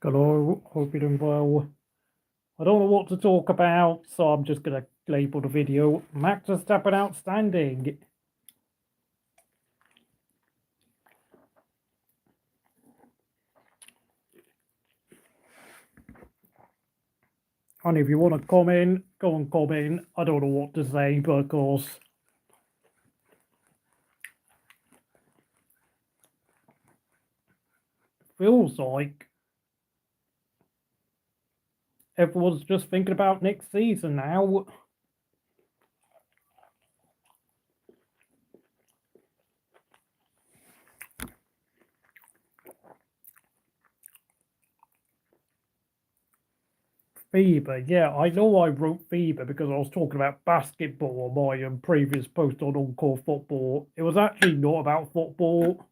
Hello, hope you're doing well. I don't know what to talk about, so I'm just going to label the video Max Verstappen Outstanding. And if you want to comment, go and comment. I don't know what to say because it feels like everyone's just thinking about next season now. Fever, yeah, I know I wrote Fever because I was talking about basketball on my previous post on Encore Football. It was actually not about football.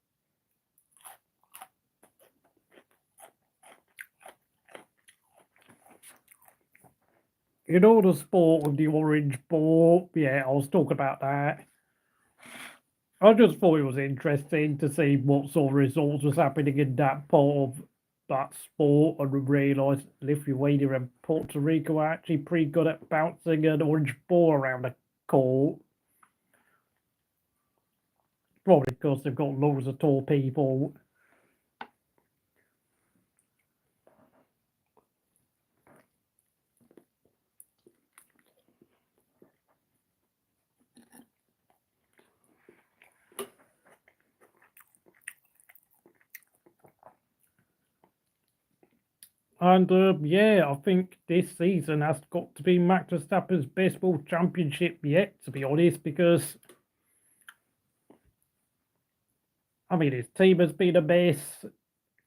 You know the sport with the orange ball? Yeah, I was talking about that. I just thought it was interesting to see what sort of results was happening in that part of that sport and realised Lithuania and Puerto Rico are actually pretty good at bouncing an orange ball around the court. Probably because they've got loads of tall people. And yeah, I think this season has got to be Max Verstappen's best world championship yet, to be honest, because I mean his team has been a mess.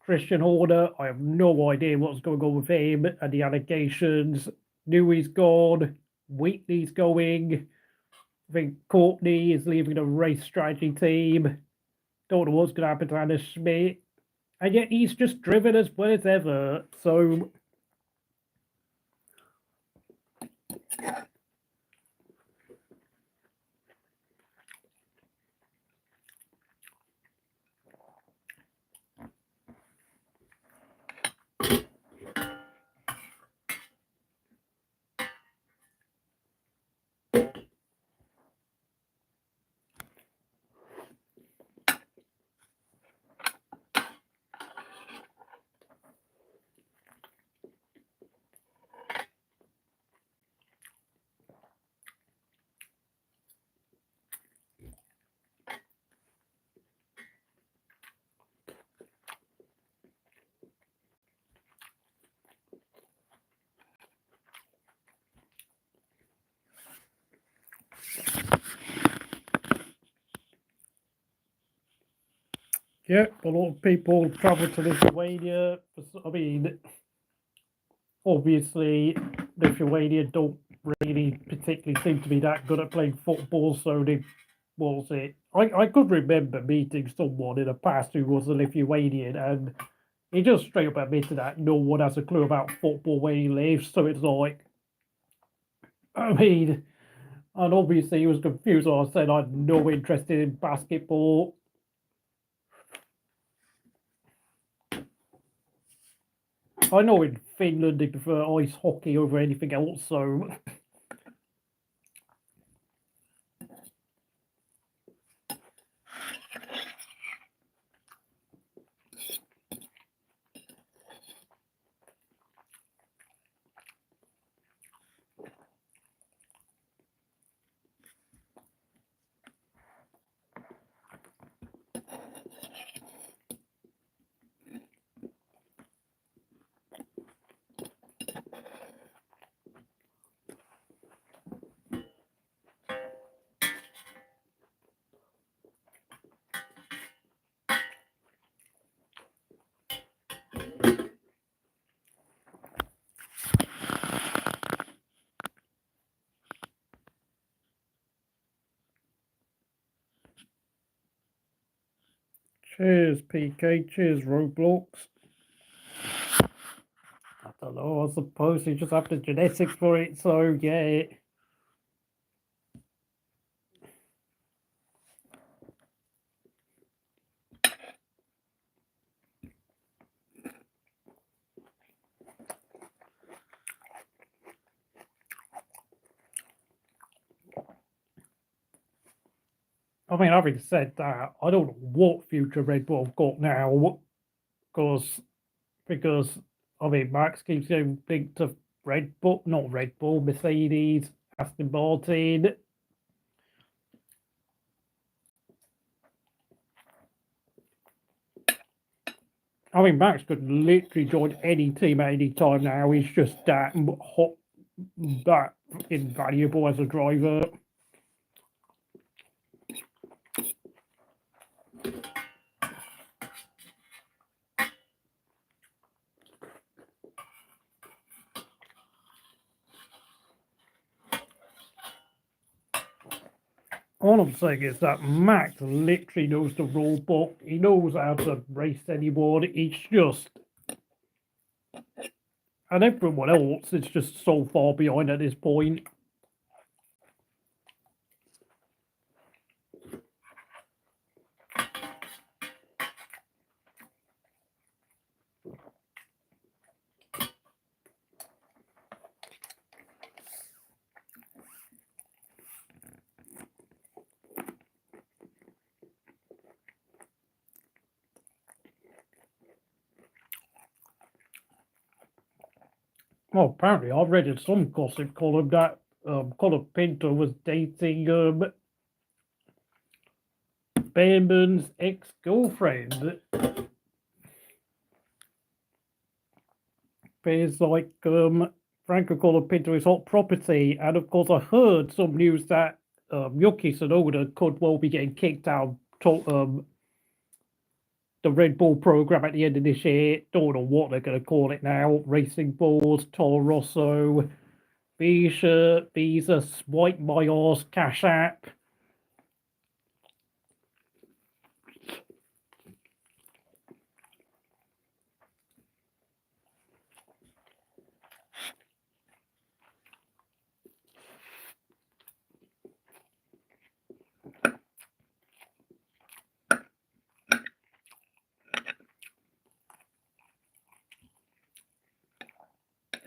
Christian Horner, I have no idea what's going on with him and the allegations. Newey's gone, Wheatley's going. I think Courtney is leaving the race strategy team. Don't know what's going to happen to Anna Schmidt. And yet he's just driven as well as ever. So yeah, a lot of people travel to Lithuania. I mean, obviously, Lithuania don't really particularly seem to be that good at playing football, so they was it. I could remember meeting someone in the past who was a Lithuanian, and he just straight up admitted that no one has a clue about football where he lives. So it's like, I mean, and obviously he was confused. I said I had no interest in basketball. I know in Finland they prefer ice hockey over anything else, so cheers, PK. Cheers, Roblox. I don't know. I suppose you just have the genetics for it. So yeah. I mean, having said that, I don't know what future Red Bull have got now, because I mean, Max keeps getting linked to Red Bull, not Red Bull, Mercedes, Aston Martin. I mean, Max could literally join any team at any time now. He's just that hot, that invaluable as a driver. All I'm saying is that Max literally knows the rule book. He knows how to race anyone. He's just... And everyone else is just so far behind at this point. Well, apparently I've read in some gossip column that Colapinto was dating Behrman's ex-girlfriend. There's like Franco Colapinto is hot property, and of course I heard some news that Yuki Tsunoda could well be getting kicked out of the Red Bull program at the end of this year. Don't know what they're going to call it now. Racing Bulls, Toro Rosso, Visa, Swipe My Arse, Cash App.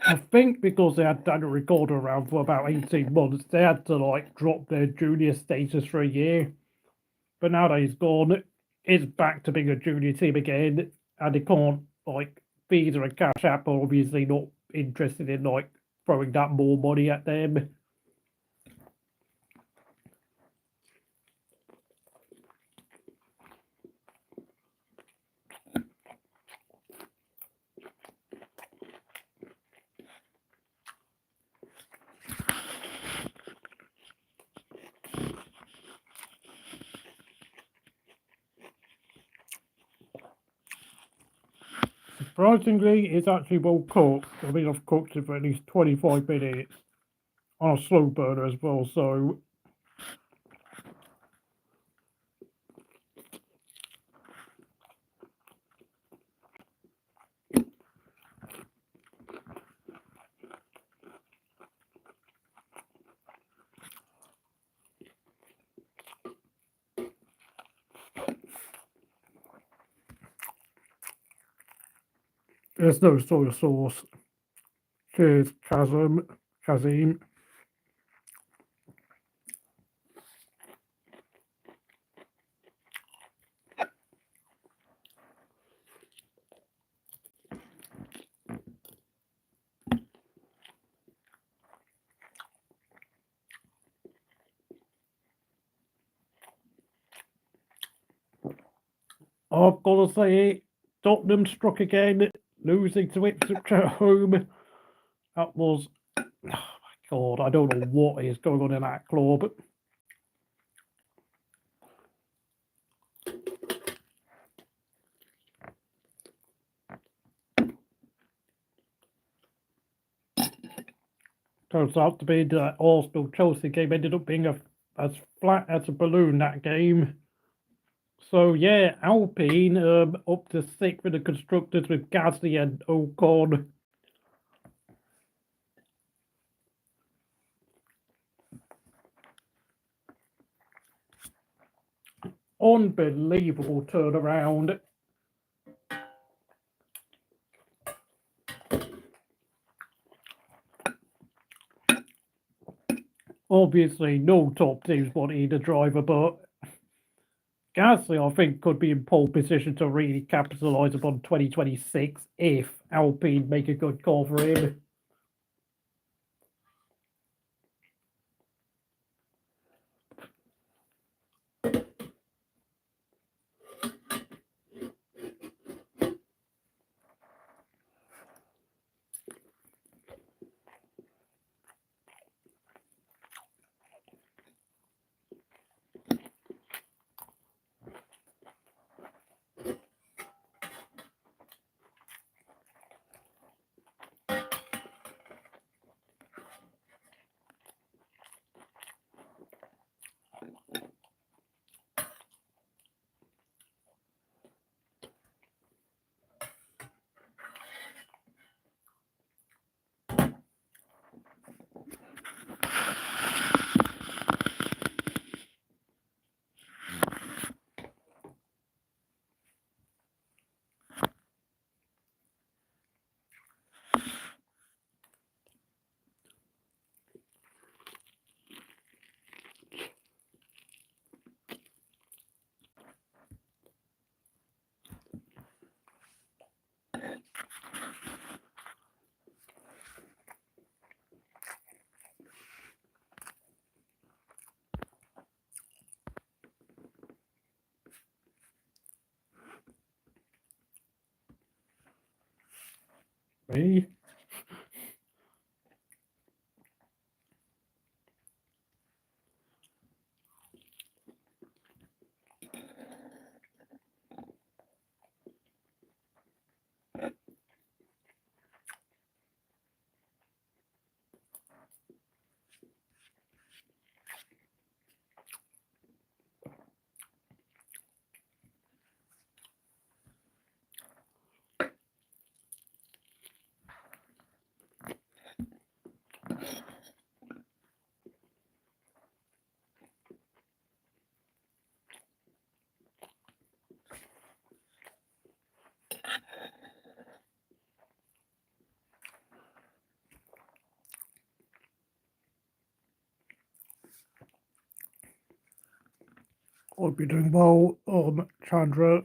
I think because they had done a recorder around for about 18 months, they had to like drop their junior status for a year. But now that he's gone, it's back to being a junior team again, and they can't like Visa and Cash App are obviously not interested in like throwing that more money at them. Surprisingly, it's actually well cooked. I mean, I've cooked it for at least 25 minutes on a slow burner as well, so there's no soy sauce. Cheers, Kazim. I've got to say, Tottenham struck again, losing to Ipswich at home. That was, oh my God, I don't know what is going on in that club. Turns out to be the Arsenal-Chelsea game ended up being as flat as a balloon, that game. So yeah, Alpine up to 6th in the constructors with Gasly and Ocon. Unbelievable turnaround. Obviously, no top teams want either driver, but Gasly, I think, could be in pole position to really capitalise upon 2026 if Alpine make a good call for him. Me? I'll be doing well, Chandra.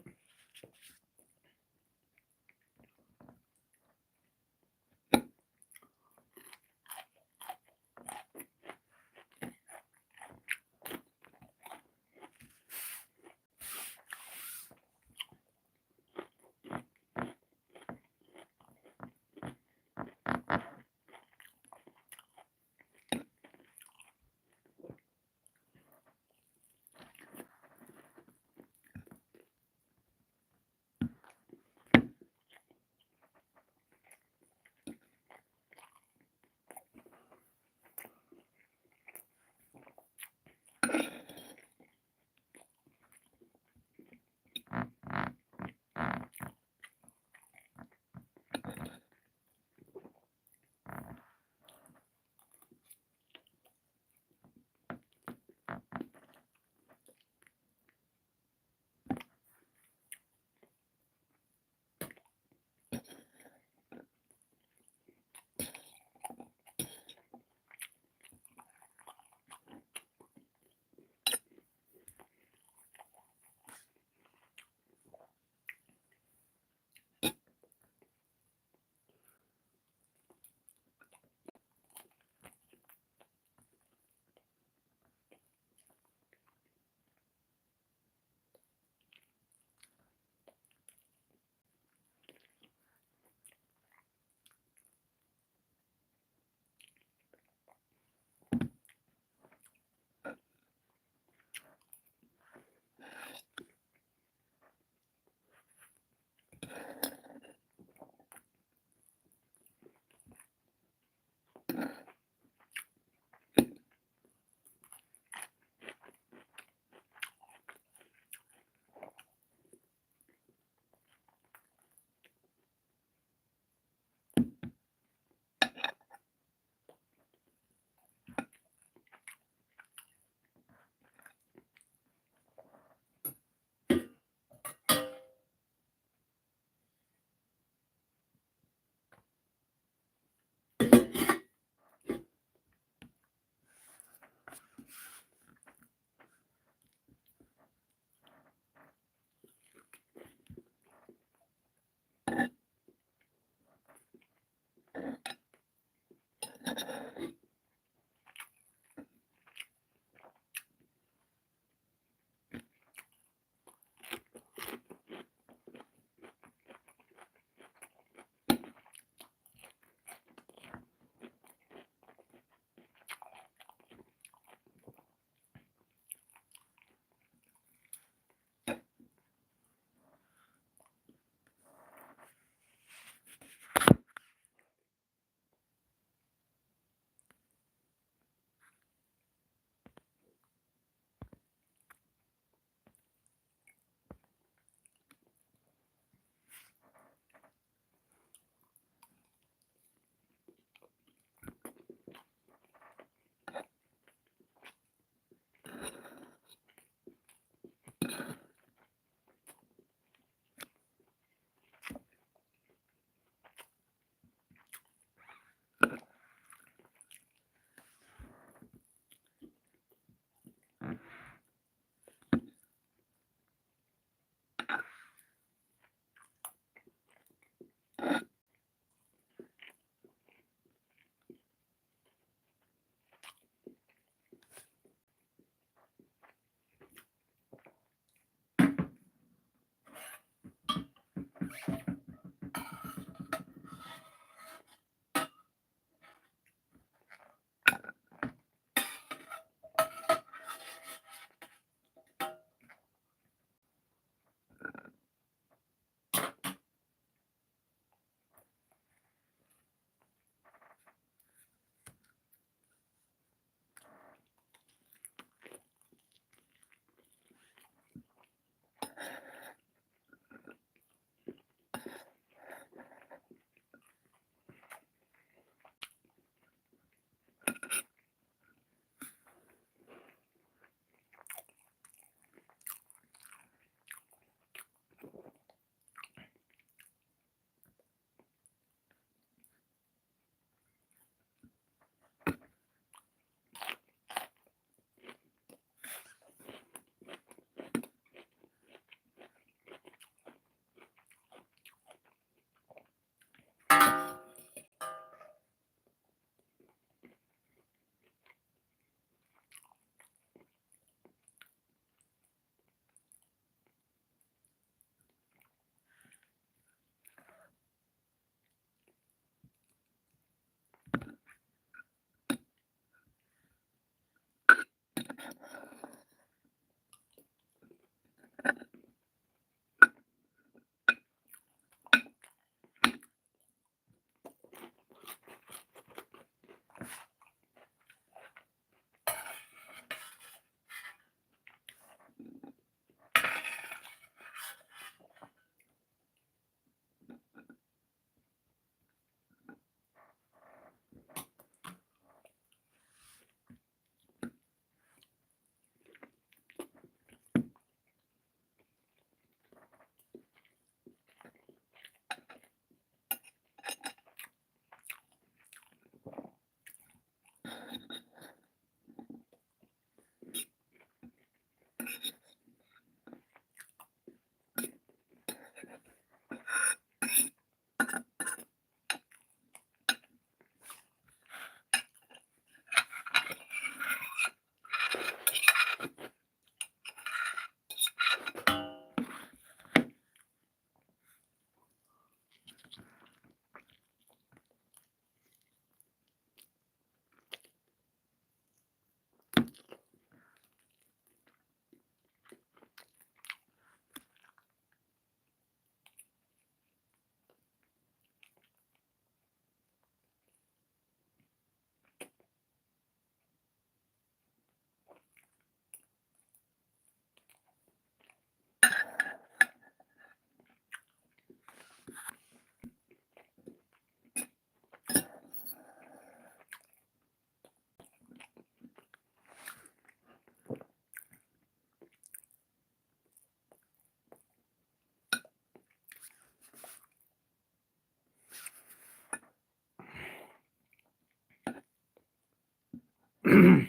I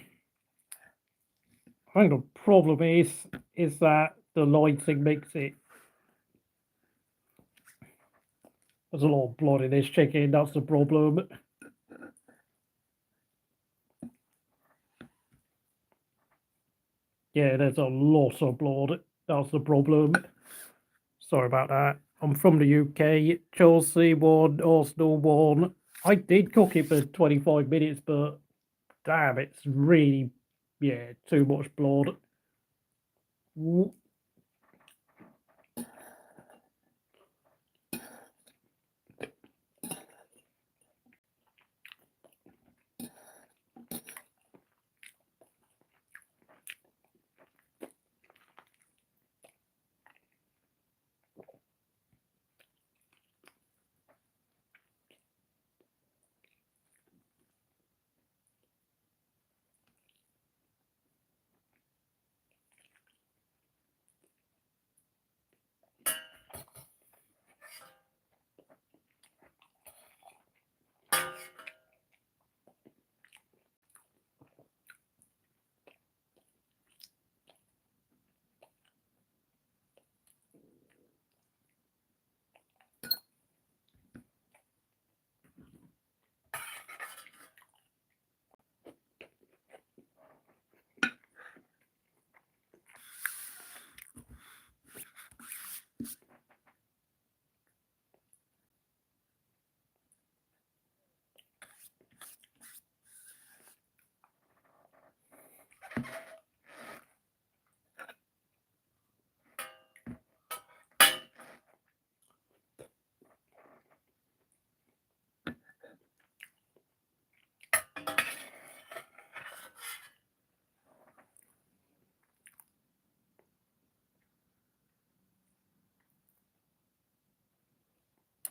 think the problem is that the lighting makes it. There's a lot of blood in this chicken. That's the problem. Yeah, there's a lot of blood. That's the problem. Sorry about that. I'm from the UK. Chelsea won, Arsenal won. I did cook it for 25 minutes, but damn, it's really, yeah, too much blood.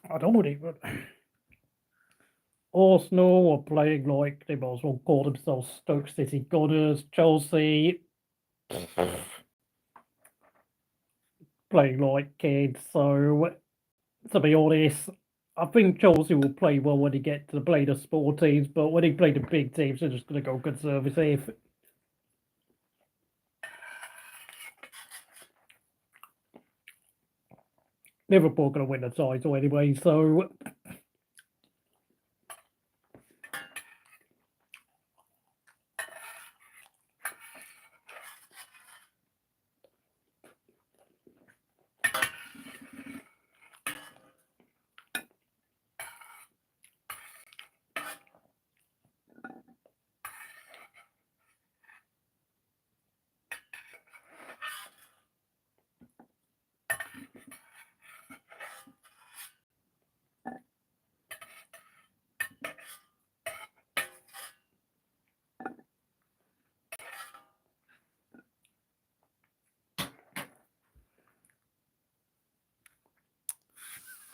I don't even. Arsenal are playing like they might as well call themselves Stoke City Gunners. Chelsea playing like kids. So, to be honest, I think Chelsea will play well when they get to play the small teams, but when they play the big teams, they're just going to go conservative. Liverpool going to win the title anyway, so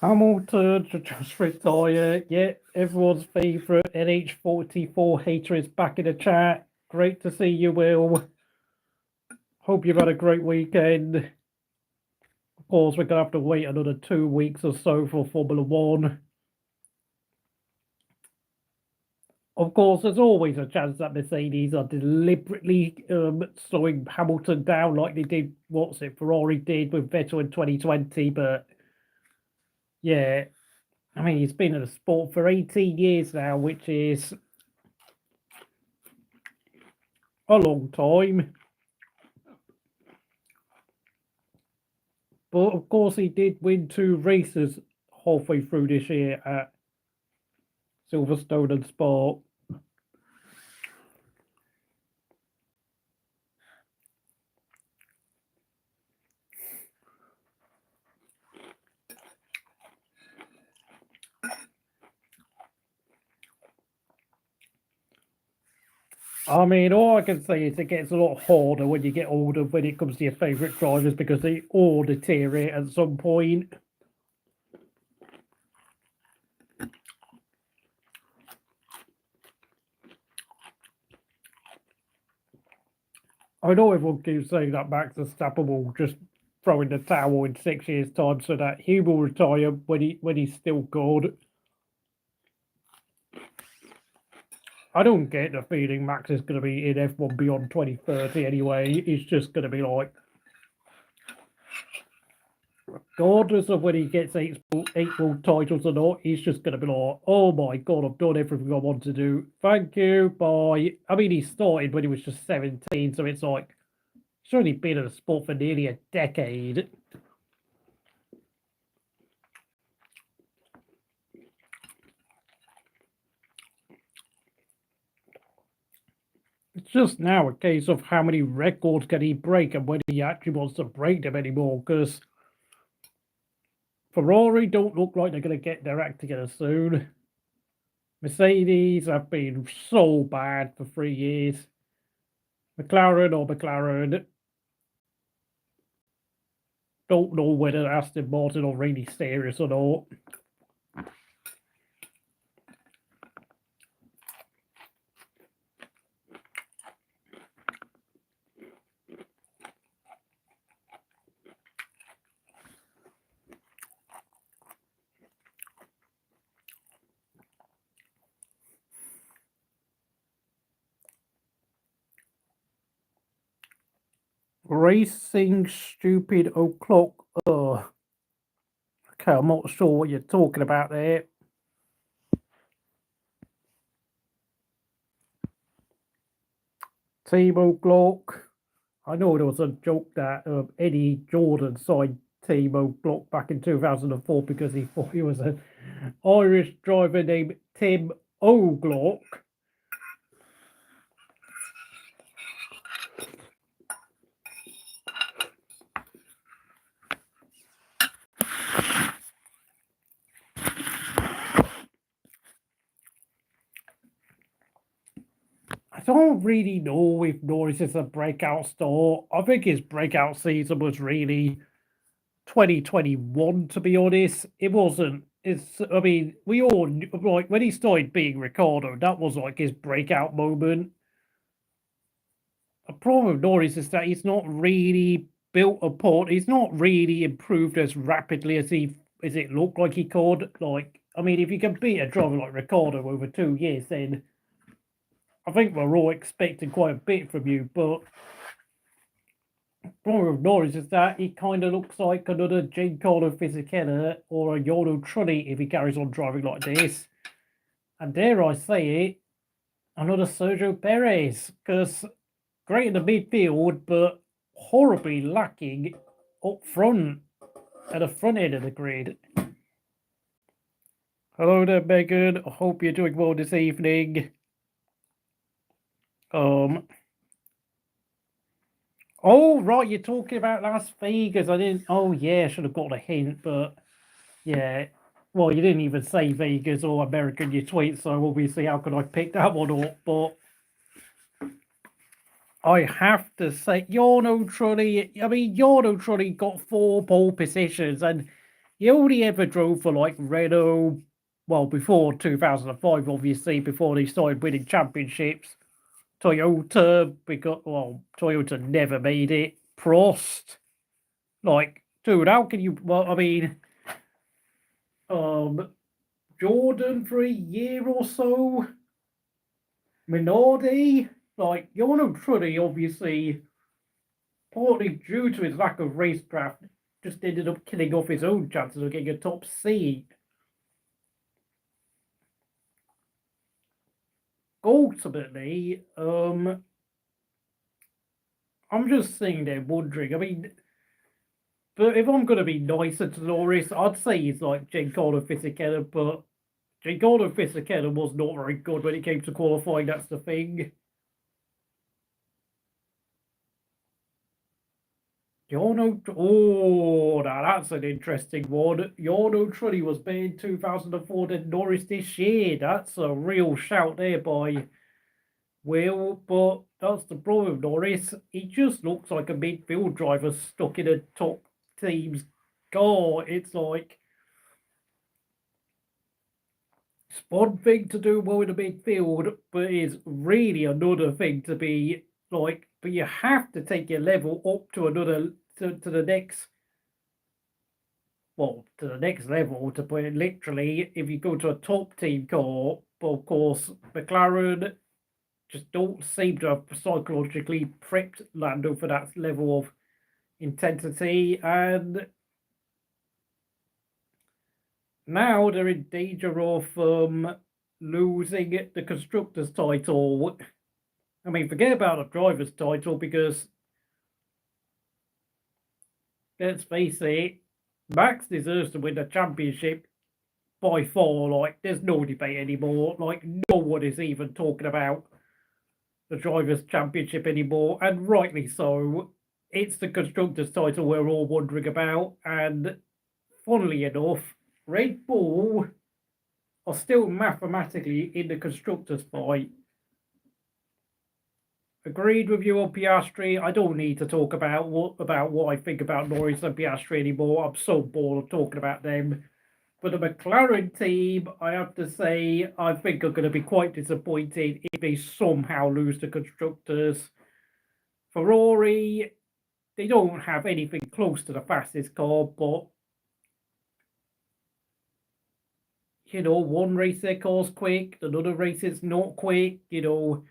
Hamilton to just retire. Yeah, everyone's favourite NH44 hater is back in the chat. Great to see you, Will. Hope you've had a great weekend. Of course, we're going to have to wait another 2 weeks or so for Formula One. Of course, there's always a chance that Mercedes are deliberately slowing Hamilton down like they did, Ferrari did with Vettel in 2020, but yeah, I mean, he's been in the sport for 18 years now, which is a long time. But of course, he did win 2 races halfway through this year at Silverstone and Spa. I mean, all I can say is it gets a lot harder when you get older when it comes to your favourite drivers because they all deteriorate at some point. I know everyone keeps saying that Max Verstappen will just throw in the towel in 6 years' time so that he will retire when he's still good. I don't get the feeling Max is going to be in F1 beyond 2030 anyway. It's just going to be like, regardless of whether he gets eight world titles or not, he's just going to be like, oh my God, I've done everything I want to do. Thank you, bye. I mean, he started when he was just 17, so it's like, he's only been in the sport for nearly a decade. It's just now a case of how many records can he break and whether he actually wants to break them anymore, because Ferrari don't look like they're going to get their act together soon. Mercedes have been so bad for 3 years. McLaren, don't know whether Aston Martin are really serious or not. Racing stupid o'clock. Okay, I'm not sure what you're talking about there. Team O'Clock. I know there was a joke that Eddie Jordan signed Team O'Clock back in 2004 because he thought he was an Irish driver named Tim O'Glock. I don't really know if Norris is a breakout star. I think his breakout season was really 2021, to be honest. It wasn't. I mean, we all, like, when he started being Ricciardo, that was like his breakout moment. The problem with Norris is that he's not really built upon, he's not really improved as rapidly as it looked like he could. Like, I mean, if you can beat a driver like Ricciardo over 2 years, then I think we're all expecting quite a bit from you, but the problem with Norris is that he kind of looks like another Giancarlo Fisichella or a Jarno Trulli if he carries on driving like this. And dare I say it, another Sergio Perez, because great in the midfield, but horribly lacking up front, at the front end of the grid. Hello there, Megan. I hope you're doing well this evening. Oh, right, you're talking about Las Vegas. I didn't. Oh, yeah, I should have got a hint, but yeah. Well, you didn't even say Vegas or America in your tweet, so obviously, how could I pick that one up? But I have to say, Jarno Trulli. I mean, Jarno Trulli got 4 pole positions, and he only ever drove for like Renault. Well, before 2005, obviously, before they started winning championships. Toyota, because, well, Toyota never made it. Prost, like, dude, how can you? Well, I mean, Jordan for a year or so. Minardi, like, Jarno Trulli, obviously, partly due to his lack of racecraft, just ended up killing off his own chances of getting a top seat. Ultimately, I'm just sitting there wondering. I mean, but if I'm going to be nicer to Norris, I'd say he's like Giancarlo Fisichella, but Giancarlo Fisichella was not very good when it came to qualifying. That's the thing. Oh, now that's an interesting one. Jarno Trulli was better in 2004 than Norris this year. That's a real shout there by Will, but that's the problem with Norris. He just looks like a midfield driver stuck in a top team's car. It's like, it's one thing to do well in the midfield, but it's really another thing to be like, but you have to take your level up to another, to the next, well, to the next level, to put it literally. If you go to a top team car, But of course, McLaren just don't seem to have psychologically prepped Lando for that level of intensity, and now they're in danger of losing the Constructors' title. I mean, forget about the Drivers' title, because let's face it, Max deserves to win the championship by far. Like, there's no debate anymore. Like, no one is even talking about the Drivers' Championship anymore, and rightly so. It's the Constructors' title we're all wondering about, and funnily enough, Red Bull are still mathematically in the Constructors' fight. Agreed with you on Piastri. I don't need to talk about what I think about Norris and Piastri anymore. I'm so bored of talking about them. But the McLaren team, I have to say, I think are going to be quite disappointed if they somehow lose the Constructors. Ferrari, they don't have anything close to the fastest car, but you know, one race their car's quick, another race is not quick, you know.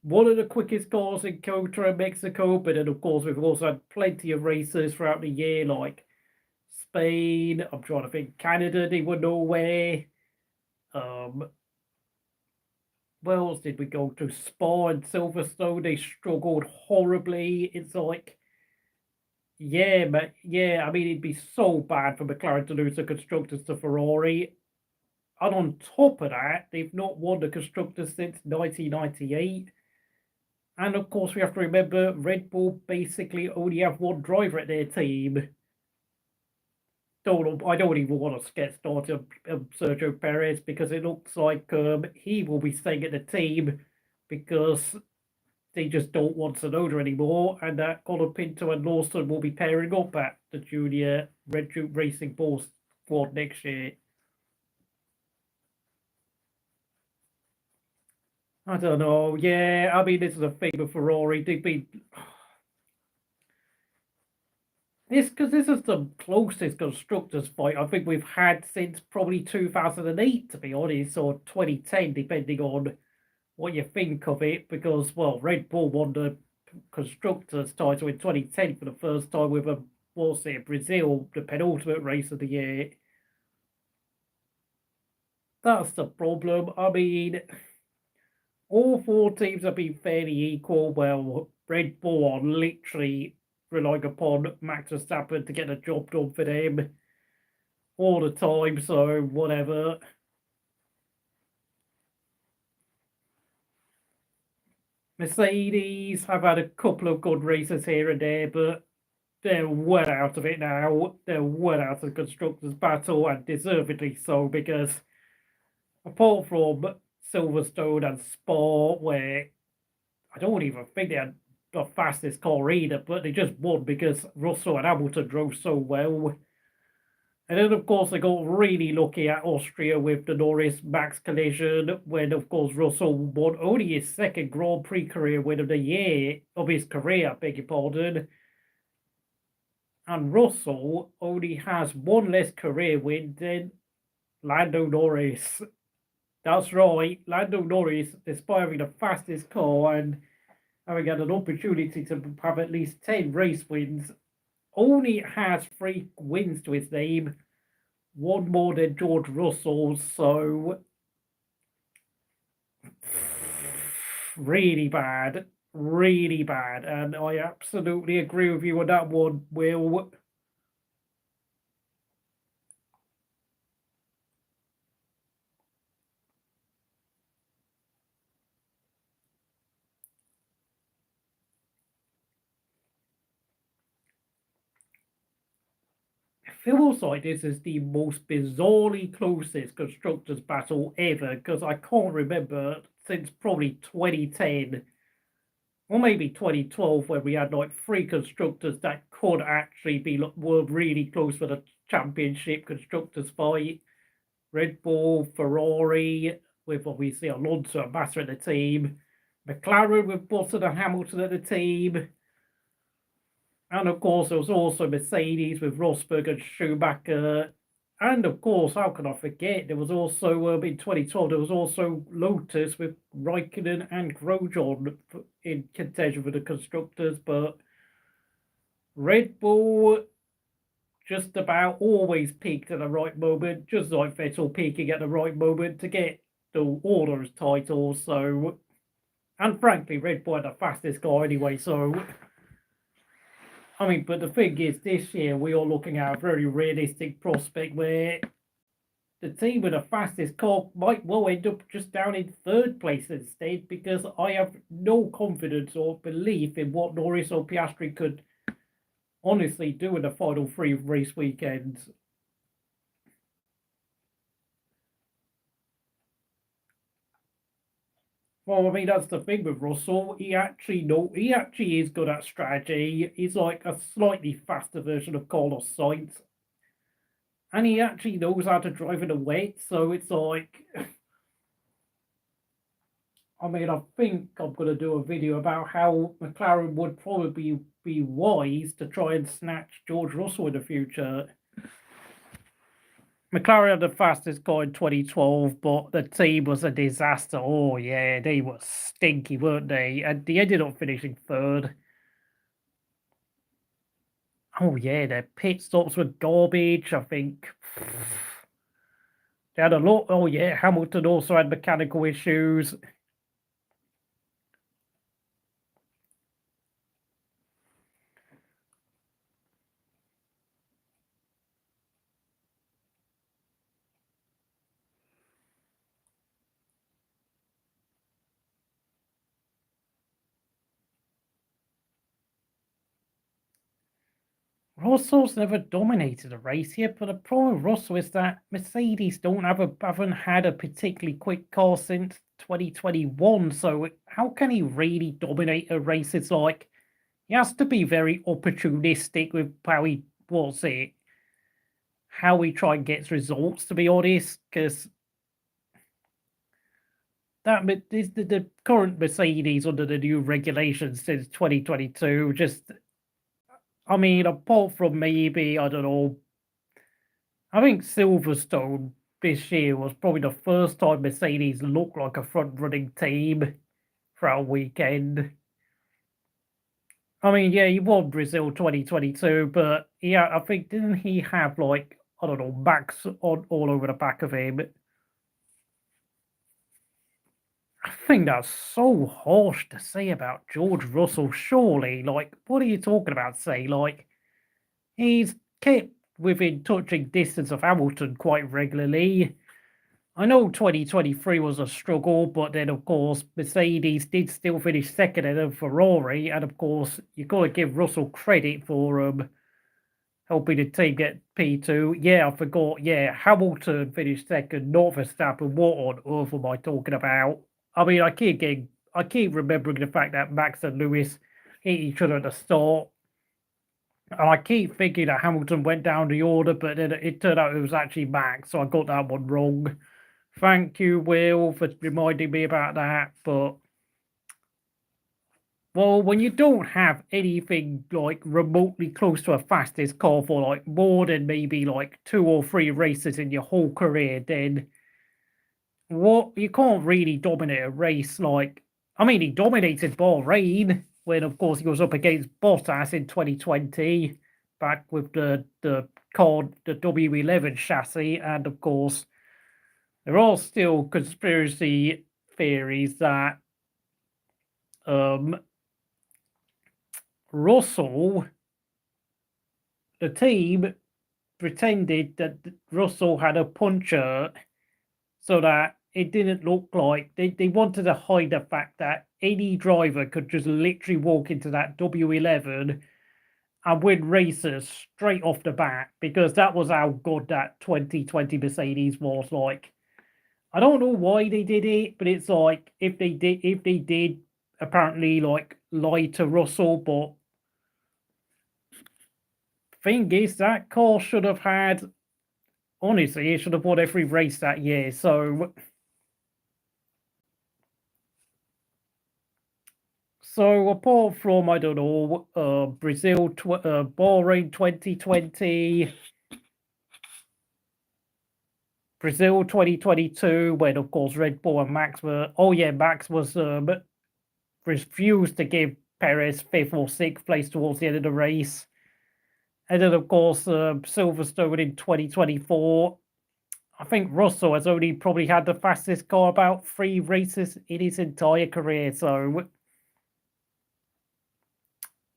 One of the quickest cars in Cota and Mexico, but then of course we've also had plenty of races throughout the year, like Spain, I'm trying to think, Canada, they were nowhere. Where else did we go to? Spa and Silverstone, they struggled horribly. It's like, yeah, but yeah, I mean, it'd be so bad for McLaren to lose the Constructors to Ferrari. And on top of that, they've not won the Constructors since 1998. And of course, we have to remember Red Bull basically only have one driver at their team. I don't even want to get started on Sergio Perez, because it looks like he will be staying at the team because they just don't want Tsunoda anymore, and that Colapinto and Lawson will be pairing up at the junior Red Bull Racing Bull squad next year. I don't know. Yeah, I mean, this is a thing with Ferrari. They've been this is the closest Constructors fight I think we've had since probably 2008, to be honest, or 2010, depending on what you think of it. Because, well, Red Bull won the Constructors title in 2010 for the first time with Brazil, the penultimate race of the year. That's the problem. I mean, all four teams have been fairly equal. Well, Red Bull are literally relying upon Max Verstappen to get the job done for them all the time, so whatever. Mercedes have had a couple of good races here and there, but they're well out of it now. They're well out of the Constructors' battle, and deservedly so, because apart from Silverstone and Spa, where I don't even think they had the fastest car either, but they just won because Russell and Hamilton drove so well. And then, of course, they got really lucky at Austria with the Norris-Max collision, when, of course, Russell won only his second Grand Prix career win of the year, of his career, I beg your pardon. And Russell only has one less career win than Lando Norris. That's right, Lando Norris, despite having the fastest car and having had an opportunity to have at least 10 race wins, only has 3 wins to his name, one more than George Russell. So really bad, and I absolutely agree with you on that one, Will. Feels like this is the most bizarrely closest Constructors battle ever, because I can't remember since probably 2010 or maybe 2012, where we had like 3 Constructors that could actually be were really close for the championship Constructors fight. Red Bull, Ferrari, with obviously Alonso and Massa in the team, McLaren with Bottas and Hamilton at the team. And of course, there was also Mercedes with Rosberg and Schumacher. And of course, how can I forget? There was also in 2012. There was also Lotus with Raikkonen and Grosjean in contention for the constructors, but Red Bull just about always peaked at the right moment, just like Vettel peaking at the right moment to get all those titles. So, and frankly, Red Bull had the fastest car anyway. So, I mean, but the thing is, this year we are looking at a very realistic prospect where the team with the fastest car might well end up just down in third place instead, because I have no confidence or belief in what Norris or Piastri could honestly do in the final 3 race weekends. Well, I mean, that's the thing with Russell. He actually is good at strategy. He's like a slightly faster version of Carlos Sainz. And he actually knows how to drive in the wet. So it's like, I mean, I think I'm going to do a video about how McLaren would probably be wise to try and snatch George Russell in the future. McLaren had the fastest car in 2012, but the team was a disaster. Oh, yeah, they were stinky, weren't they? And they ended up finishing third. Oh, yeah, their pit stops were garbage, I think. They had a lot. Oh, yeah, Hamilton also had mechanical issues. Russell's never dominated a race yet, but the problem with Russell is that Mercedes haven't had a particularly quick car since 2021. So how can he really dominate a race? It's like he has to be very opportunistic with how he try and gets results. To be honest, because that is the current Mercedes under the new regulations since 2022 just. I mean, apart from maybe, I don't know, I think Silverstone this year was probably the first time Mercedes looked like a front-running team for a weekend. I mean, yeah, he won Brazil 2022, but yeah, I think didn't he have like, I don't know, Max on all over the back of him? I think that's so harsh to say about George Russell. Surely, like, what are you talking about? Say, like, he's kept within touching distance of Hamilton quite regularly. I know 2023 was a struggle, but then, of course, Mercedes did still finish second ahead of Ferrari. And, of course, you've got to give Russell credit for helping the team get P2. Yeah, I forgot. Yeah, Hamilton finished second, not Verstappen. What on earth am I talking about? I mean, I keep remembering the fact that Max and Lewis hit each other at the start. And I keep thinking that Hamilton went down the order, but then it turned out it was actually Max, so I got that one wrong. Thank you, Will, for reminding me about that. But, well, when you don't have anything like remotely close to a fastest car for like more than maybe like 2 or 3 races in your whole career, then you can't really dominate a race. Like, I mean, he dominated Bahrain when, of course, he was up against Bottas in 2020, back with the car, the W11 chassis, and of course, there are still conspiracy theories that Russell, the team, pretended that Russell had a puncture so that it didn't look like they wanted to hide the fact that any driver could just literally walk into that W11 and win races straight off the bat, because that was how good that 2020 Mercedes was. Like, I don't know why they did it, but it's like if they did apparently like lie to Russell, but thing is that car should have had, honestly, it should have won every race that year. So apart from, I don't know, Bahrain 2020, Brazil 2022, when of course Red Bull and Max were. Oh yeah, Max was refused to give Perez 5th or 6th place towards the end of the race. And then, of course, Silverstone in 2024. I think Russell has only probably had the fastest car about 3 races in his entire career. So,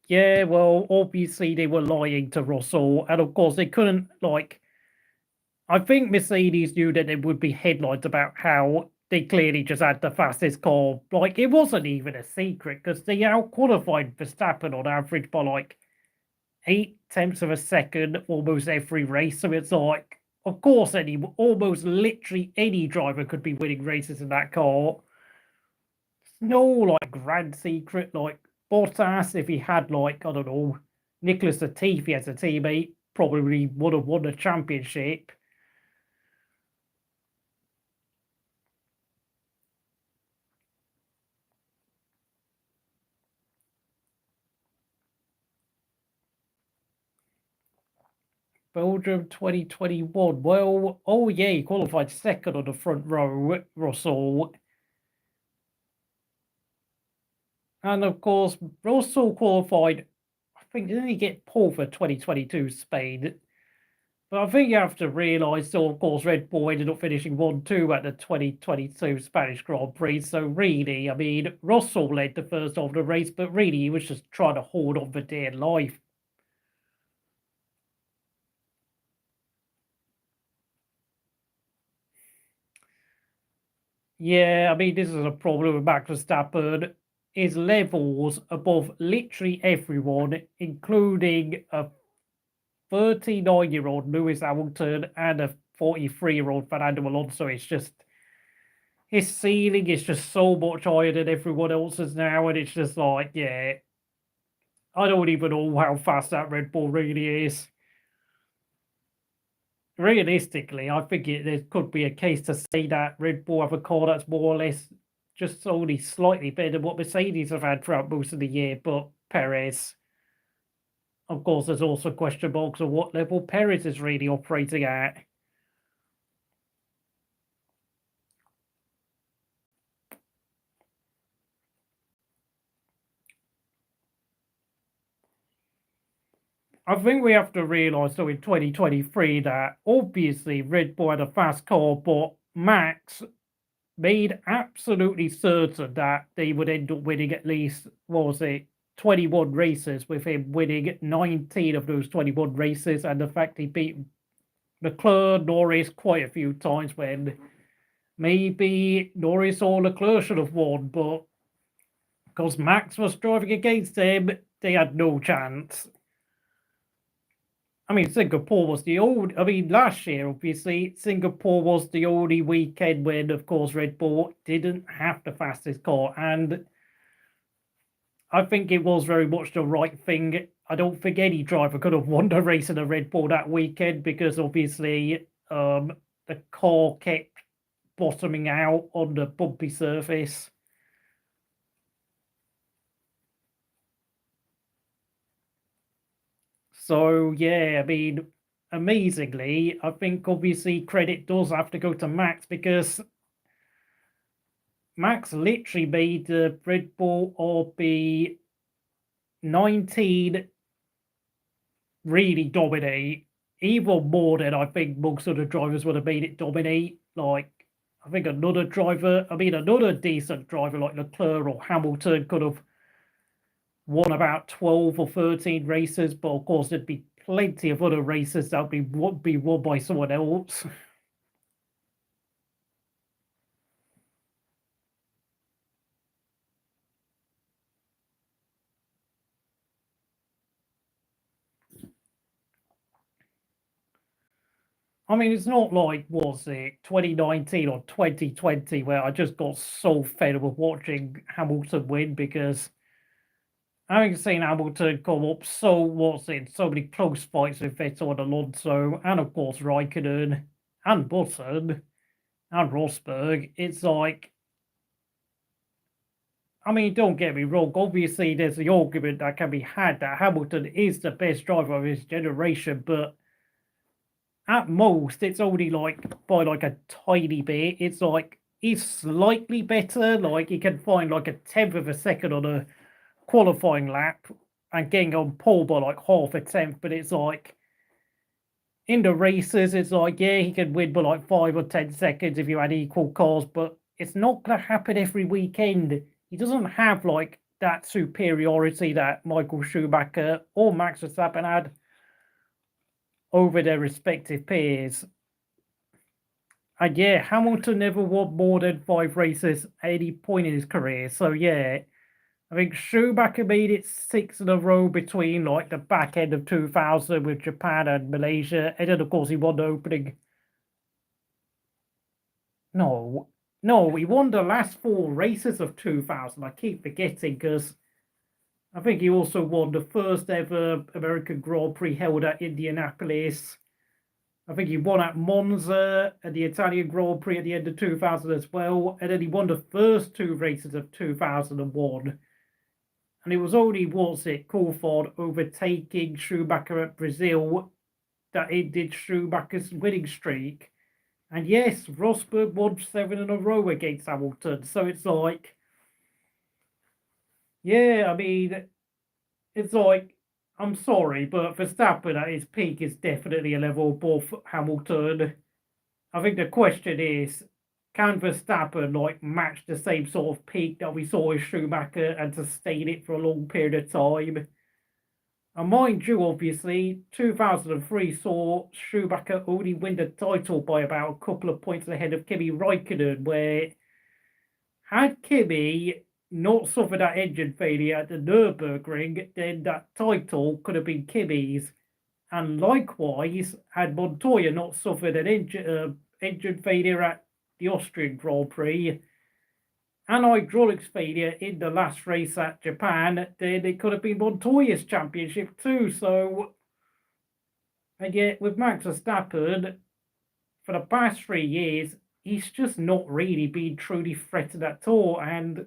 yeah, well, obviously they were lying to Russell. And, of course, they couldn't, like... I think Mercedes knew that there would be headlines about how they clearly just had the fastest car. Like, it wasn't even a secret because they out-qualified Verstappen on average by, like, 0.8 of a second almost every race. So it's like, of course, almost literally any driver could be winning races in that car. No, like, grand secret. Like, Bottas, if he had, like, I don't know, Nicholas Latifi as a teammate, probably would have won the championship. Belgium 2021. Well, oh yeah, he qualified second on the front row, Russell. And of course, Russell qualified, I think, didn't he get pole for 2022 Spain? But I think you have to realise, so of course, Red Bull ended up finishing 1-2 at the 2022 Spanish Grand Prix. So really, I mean, Russell led the first half of the race, but really he was just trying to hold on for dear life. Yeah, I mean, this is a problem with Max Verstappen. His levels above literally everyone, including a 39-year-old Lewis Hamilton and a 43-year-old Fernando Alonso. It's just, his ceiling is just so much higher than everyone else's now, and it's just like, yeah, I don't even know how fast that Red Bull really is. Realistically, I think there could be a case to say that Red Bull have a car that's more or less just only slightly better than what Mercedes have had throughout most of the year. But Perez, of course, there's also question marks on what level Perez is really operating at. I think we have to realise, though, in 2023 that obviously Red Bull had a fast car, but Max made absolutely certain that they would end up winning at least, what was it, 21 races, with him winning 19 of those 21 races, and the fact he beat Leclerc, Norris quite a few times when maybe Norris or Leclerc should have won, but because Max was driving against them, they had no chance. I mean, Singapore was the old. I mean, last year, obviously, Singapore was the only weekend when, of course, Red Bull didn't have the fastest car. And I think it was very much the right thing. I don't think any driver could have won the race in a Red Bull that weekend because, obviously, the car kept bottoming out on the bumpy surface. So, yeah, I mean, amazingly, I think obviously credit does have to go to Max because Max literally made the Red Bull RB 19 really dominate, even more than I think most of the drivers would have made it dominate. Like, I think another decent driver like Leclerc or Hamilton could have won about 12 or 13 races, but of course there'd be plenty of other races that would be won by someone else. I mean, it's not like, was it 2019 or 2020, where I just got so fed up with watching Hamilton win because having seen Hamilton come up so many close fights with Vettel and Alonso, and of course Raikkonen and Button and Rosberg, it's like, I mean, don't get me wrong, obviously there's the argument that can be had that Hamilton is the best driver of his generation, but at most, it's only like by like a tiny bit. It's like he's slightly better. Like he can find like a tenth of a second on a qualifying lap and getting on pole by like half a tenth. But it's like in the races, it's like, yeah, he can win by like 5 or 10 seconds if you had equal cars, but it's not going to happen every weekend. He doesn't have like that superiority that Michael Schumacher or Max Verstappen had over their respective peers. And yeah, Hamilton never won more than 5 races at any point in his career. So yeah, I think Schumacher made it 6 in a row between like the back end of 2000 with Japan and Malaysia. And then of course he won the opening. No, he won the last 4 races of 2000. I keep forgetting because I think he also won the first ever American Grand Prix held at Indianapolis. I think he won at Monza and the Italian Grand Prix at the end of 2000 as well. And then he won the first 2 races of 2001. And it was only, Coulthard overtaking Schumacher at Brazil that ended Schumacher's winning streak. And yes, Rosberg won 7 in a row against Hamilton. So it's like, yeah, I mean, it's like, I'm sorry, but Verstappen at his peak is definitely a level above Hamilton. I think the question is, can Verstappen like match the same sort of peak that we saw with Schumacher and sustain it for a long period of time? And mind you, obviously, 2003 saw Schumacher only win the title by about a couple of points ahead of Kimi Raikkonen, where had Kimi not suffered that engine failure at the Nürburgring, then that title could have been Kimi's. And likewise, had Montoya not suffered an engine failure at the Austrian Grand Prix and hydraulics failure in the last race at Japan, then it could have been Montoya's championship too. So, and yet with Max Verstappen, for the past 3 years, he's just not really been truly threatened at all. And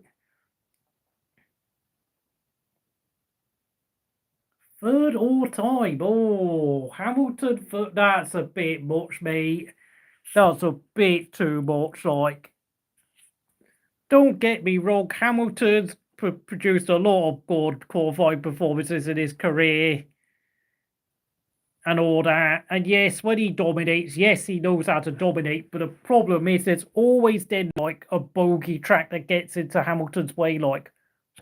third all time, oh, Hamilton, that's a bit much, mate. That's a bit too much. Like, don't get me wrong, Hamilton's produced a lot of good qualifying performances in his career and all that. And yes, when he dominates, yes, he knows how to dominate. But the problem is there's always then like a bogey track that gets into Hamilton's way, like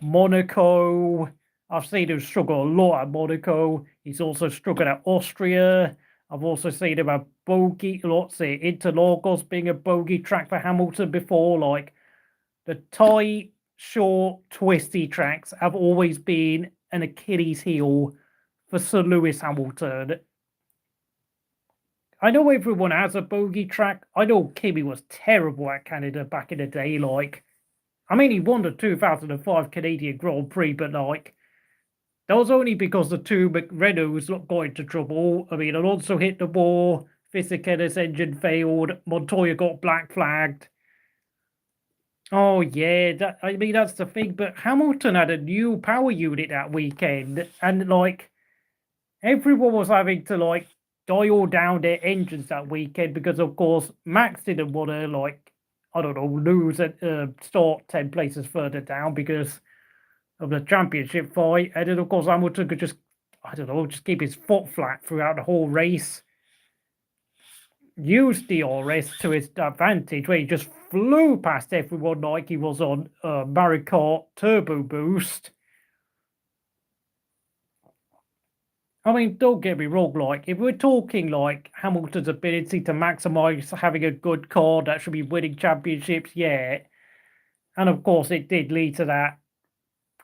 Monaco. I've seen him struggle a lot at Monaco. He's also struggled at Austria. I've also seen him at bogey, let's say Interlagos being a bogey track for Hamilton before. Like the tight, short, twisty tracks have always been an Achilles heel for Sir Lewis Hamilton. I know everyone has a bogey track. I know Kimi was terrible at Canada back in the day. Like, I mean, he won the 2005 Canadian Grand Prix, but like, that was only because the 2 Renaults got into trouble. I mean, Alonso hit the wall, Fisichella engine failed, Montoya got black flagged. Oh yeah, I mean that's the thing. But Hamilton had a new power unit that weekend, and like everyone was having to like dial down their engines that weekend because, of course, Max didn't want to like I don't know lose at start 10 places further down because of the championship fight, and then of course Hamilton could just just keep his foot flat throughout the whole race. Used DRS to his advantage where he just flew past everyone like he was on Mario Kart Turbo Boost. I mean, don't get me wrong, like, if we're talking like Hamilton's ability to maximize having a good car that should be winning championships, yeah. And of course, it did lead to that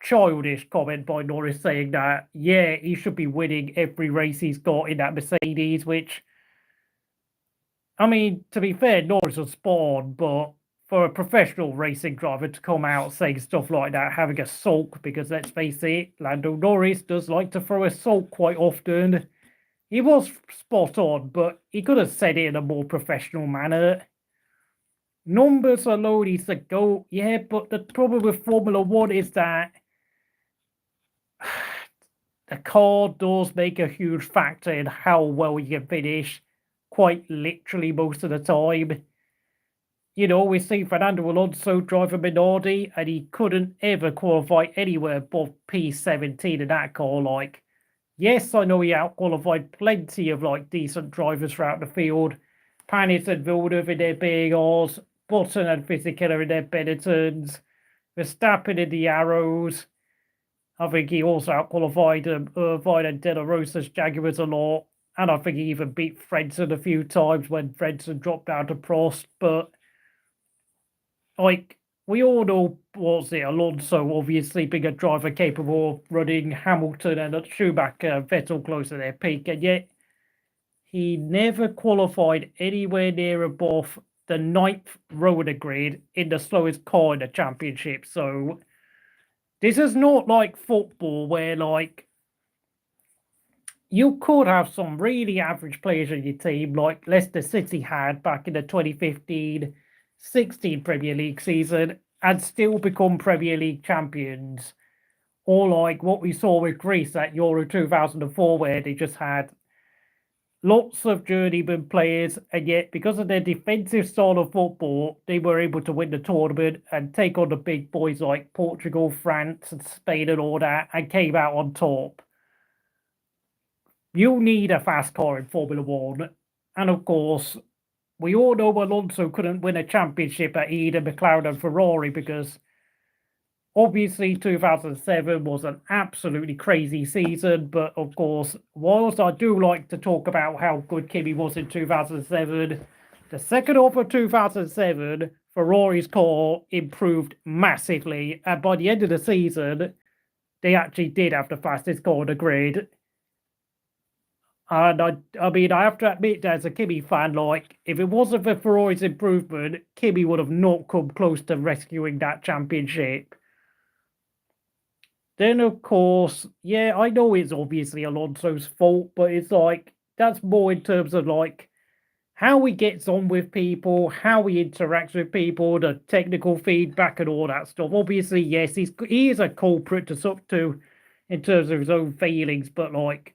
childish comment by Norris saying that, yeah, he should be winning every race he's got in that Mercedes, which, I mean, to be fair, Norris was spot on, but for a professional racing driver to come out saying stuff like that, having a sulk, because let's face it, Lando Norris does like to throw a sulk quite often. He was spot on, but he could have said it in a more professional manner. Numbers alone, he's the GOAT, yeah, but the problem with Formula One is that the car does make a huge factor in how well you can finish. quite literally most of the time. You know, we see Fernando Alonso drive a Minardi, and he couldn't ever qualify anywhere above P17 in that car. Like, yes, I know he outqualified plenty of like decent drivers throughout the field. Panis and Villeneuve in their BARs, Button and Fisichella in their Benettons, Verstappen in the Arrows. I think he also outqualified Irvine and De La Rosa's Jaguars a lot. And I think he even beat Frentzen a few times when Frentzen dropped out of Prost. But, like, we all know, Alonso obviously being a driver capable of running Hamilton and Schumacher, Vettel close to their peak. And yet, he never qualified anywhere near above the 9th row of the grid in the slowest car in the championship. So, this is not like football where, like, you could have some really average players in your team, like Leicester City had back in the 2015-16 Premier League season, and still become Premier League champions. Or like what we saw with Greece at Euro 2004, where they just had lots of journeyman players, and yet because of their defensive style of football, they were able to win the tournament and take on the big boys like Portugal, France, and Spain and all that, and came out on top. You need a fast car in Formula One, and of course, we all know Alonso couldn't win a championship at either McLaren and Ferrari because obviously 2007 was an absolutely crazy season, but of course, whilst I do like to talk about how good Kimi was in 2007, the second half of 2007, Ferrari's car improved massively, and by the end of the season, they actually did have the fastest car on the grid. And I mean, I have to admit, as a Kimi fan, like, if it wasn't for Ferrari's improvement, Kimi would have not come close to rescuing that championship. Then, of course, yeah, I know it's obviously Alonso's fault, but it's like, that's more in terms of, like, how he gets on with people, how he interacts with people, the technical feedback and all that stuff. Obviously, yes, he is a culprit to in terms of his own failings, but, like,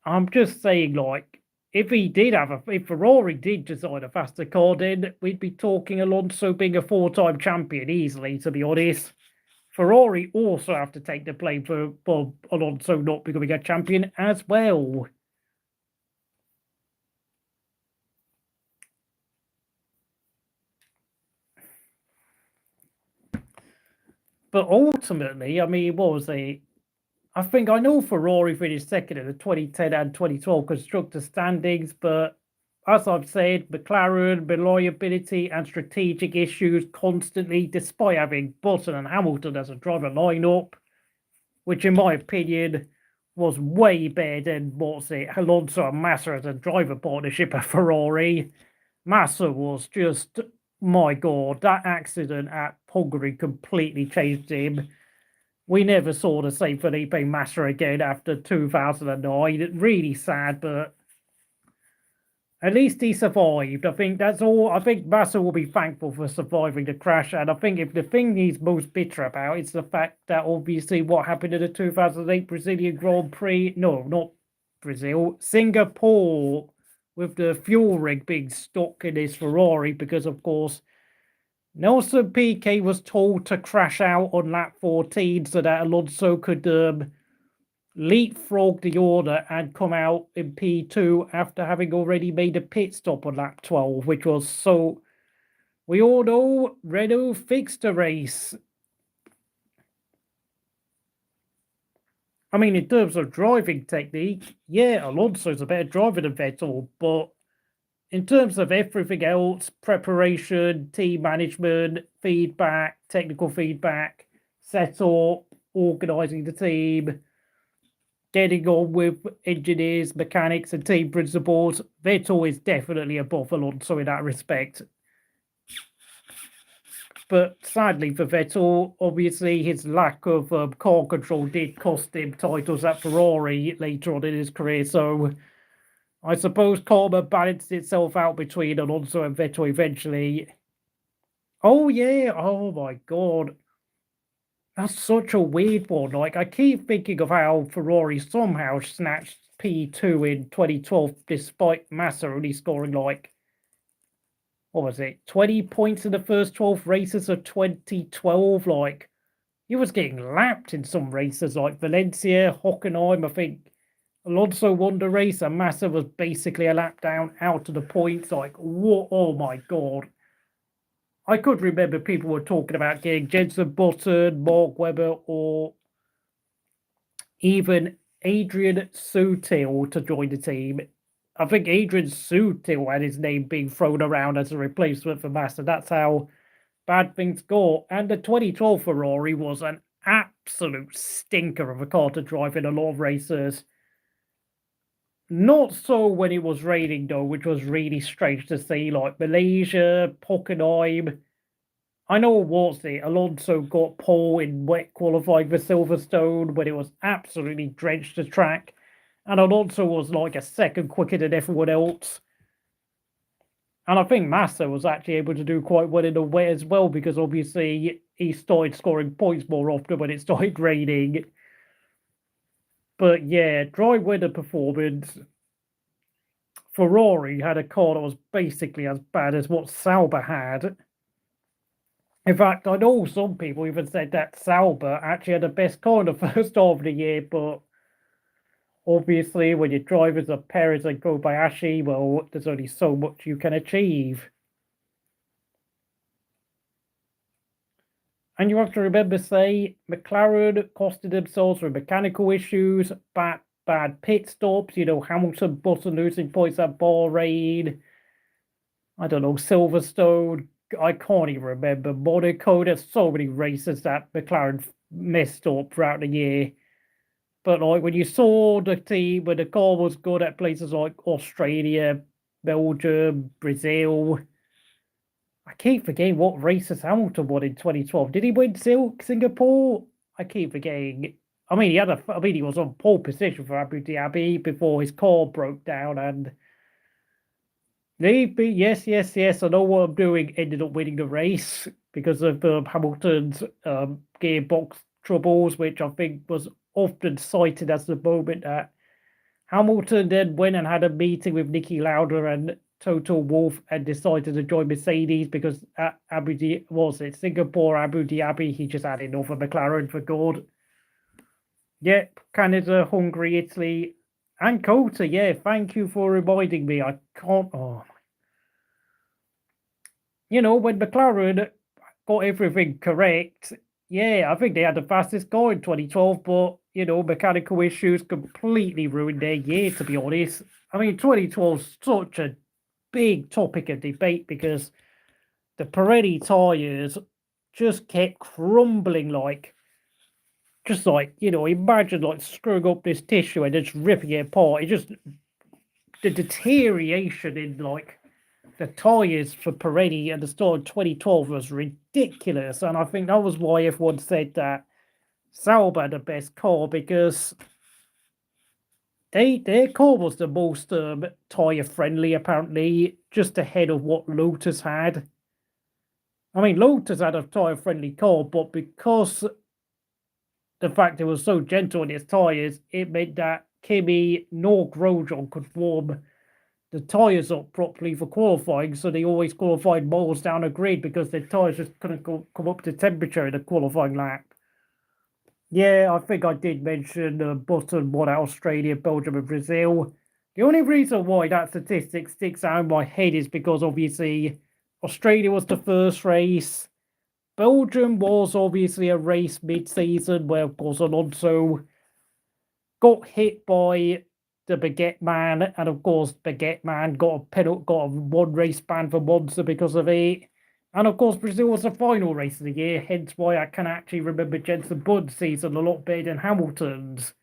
I'm just saying, like, if Ferrari did design a faster car, then we'd be talking Alonso being a 4-time champion easily, to be honest. Ferrari also have to take the blame for Alonso not becoming a champion as well. But ultimately, I mean, what was it? I think I know Ferrari finished second in the 2010 and 2012 constructor standings, but as I've said, McLaren, reliability and strategic issues constantly, despite having Button and Hamilton as a driver lineup, which in my opinion was way better than Alonso and Massa as a driver partnership at Ferrari. Massa was just, my God, that accident at Hungary completely changed him. We never saw the same Felipe Massa again after 2009. Really sad, but at least he survived. I think that's all. I think Massa will be thankful for surviving the crash. And I think if the thing he's most bitter about is the fact that obviously what happened in the 2008 Brazilian Grand Prix, no, not Brazil, Singapore, with the fuel rig being stuck in his Ferrari because, of course, Nelson Piquet was told to crash out on lap 14 so that Alonso could leapfrog the order and come out in P2 after having already made a pit stop on lap 12, which was so... We all know Renault fixed the race. I mean, in terms of driving technique, yeah, Alonso's a better driver than Vettel, but in terms of everything else, preparation, team management, feedback, technical feedback, setup, organising the team, getting on with engineers, mechanics and team principals, Vettel is definitely above Alonso in that respect. But sadly for Vettel, obviously his lack of car control did cost him titles at Ferrari later on in his career, so... I suppose karma balanced itself out between Alonso and Vettel eventually. Oh, yeah. Oh, my God. That's such a weird one. Like, I keep thinking of how Ferrari somehow snatched P2 in 2012, despite Massa only scoring like, what was it, 20 points in the first 12 races of 2012. Like, he was getting lapped in some races, like Valencia, Hockenheim. I think Alonso won the race, and Massa was basically a lap down out of the points. Like, what? Oh my God. I could remember people were talking about getting Jenson Button, Mark Webber, or even Adrian Sutil to join the team. I think Adrian Sutil had his name being thrown around as a replacement for Massa. That's how bad things go. And the 2012 Ferrari was an absolute stinker of a car to drive in a lot of races. Not so when it was raining, though, which was really strange to see, like Malaysia, Hockenheim. I know it was it. Alonso got pole in wet qualifying for Silverstone when it was absolutely drenched the track. And Alonso was like a second quicker than everyone else. And I think Massa was actually able to do quite well in the wet as well, because obviously he started scoring points more often when it started raining. But yeah, dry weather performance. Ferrari had a car that was basically as bad as what Sauber had. In fact, I know some people even said that Sauber actually had the best car in the first half of the year, but obviously when your drivers are Perez and Kobayashi, well, there's only so much you can achieve. And you have to remember, say, McLaren costed themselves with mechanical issues, bad pit stops, Hamilton, Button losing points at Bahrain, I don't know, Silverstone, I can't even remember, Monaco. There's so many races that McLaren messed up throughout the year. But like when you saw the team, when the car was good at places like Australia, Belgium, Brazil, I keep forgetting what races Hamilton won in 2012. Did he win Singapore? I keep forgetting. I mean, he was on pole position for Abu Dhabi before his car broke down, and yes. I know what I'm doing. Ended up winning the race because of Hamilton's gearbox troubles, which I think was often cited as the moment that Hamilton then went and had a meeting with Niki Lauda and Toto Wolff and decided to join Mercedes because at Singapore, Abu Dhabi, he just had enough of McLaren for good. Yep, Canada, Hungary, Italy, and Kota. Yeah, thank you for reminding me. I can't. Oh, when McLaren got everything correct, yeah, I think they had the fastest car in 2012, but mechanical issues completely ruined their year, to be honest. I mean, 2012 is such a big topic of debate because the Pirelli tyres just kept crumbling, imagine like screwing up this tissue and just ripping it apart. The deterioration in the tyres for Pirelli at the start of 2012 was ridiculous, and I think that was why everyone said that Sauber had the best car, because their car was the most tyre friendly, apparently, just ahead of what Lotus had. I mean, Lotus had a tyre friendly car, but because the fact it was so gentle on its tyres, it meant that Kimi nor Grosjean could warm the tyres up properly for qualifying, so they always qualified miles down a grid because their tyres just couldn't come up to temperature in a qualifying lap. Yeah, I think I did mention Button won at Australia, Belgium, and Brazil. The only reason why that statistic sticks out in my head is because obviously Australia was the first race. Belgium was obviously a race mid-season where, of course, Alonso got hit by the Baguette Man, and of course, Baguette Man got a one race ban for Monza because of it. And of course, Brazil was the final race of the year, hence why I can actually remember Jenson Button's season a lot better than Hamilton's.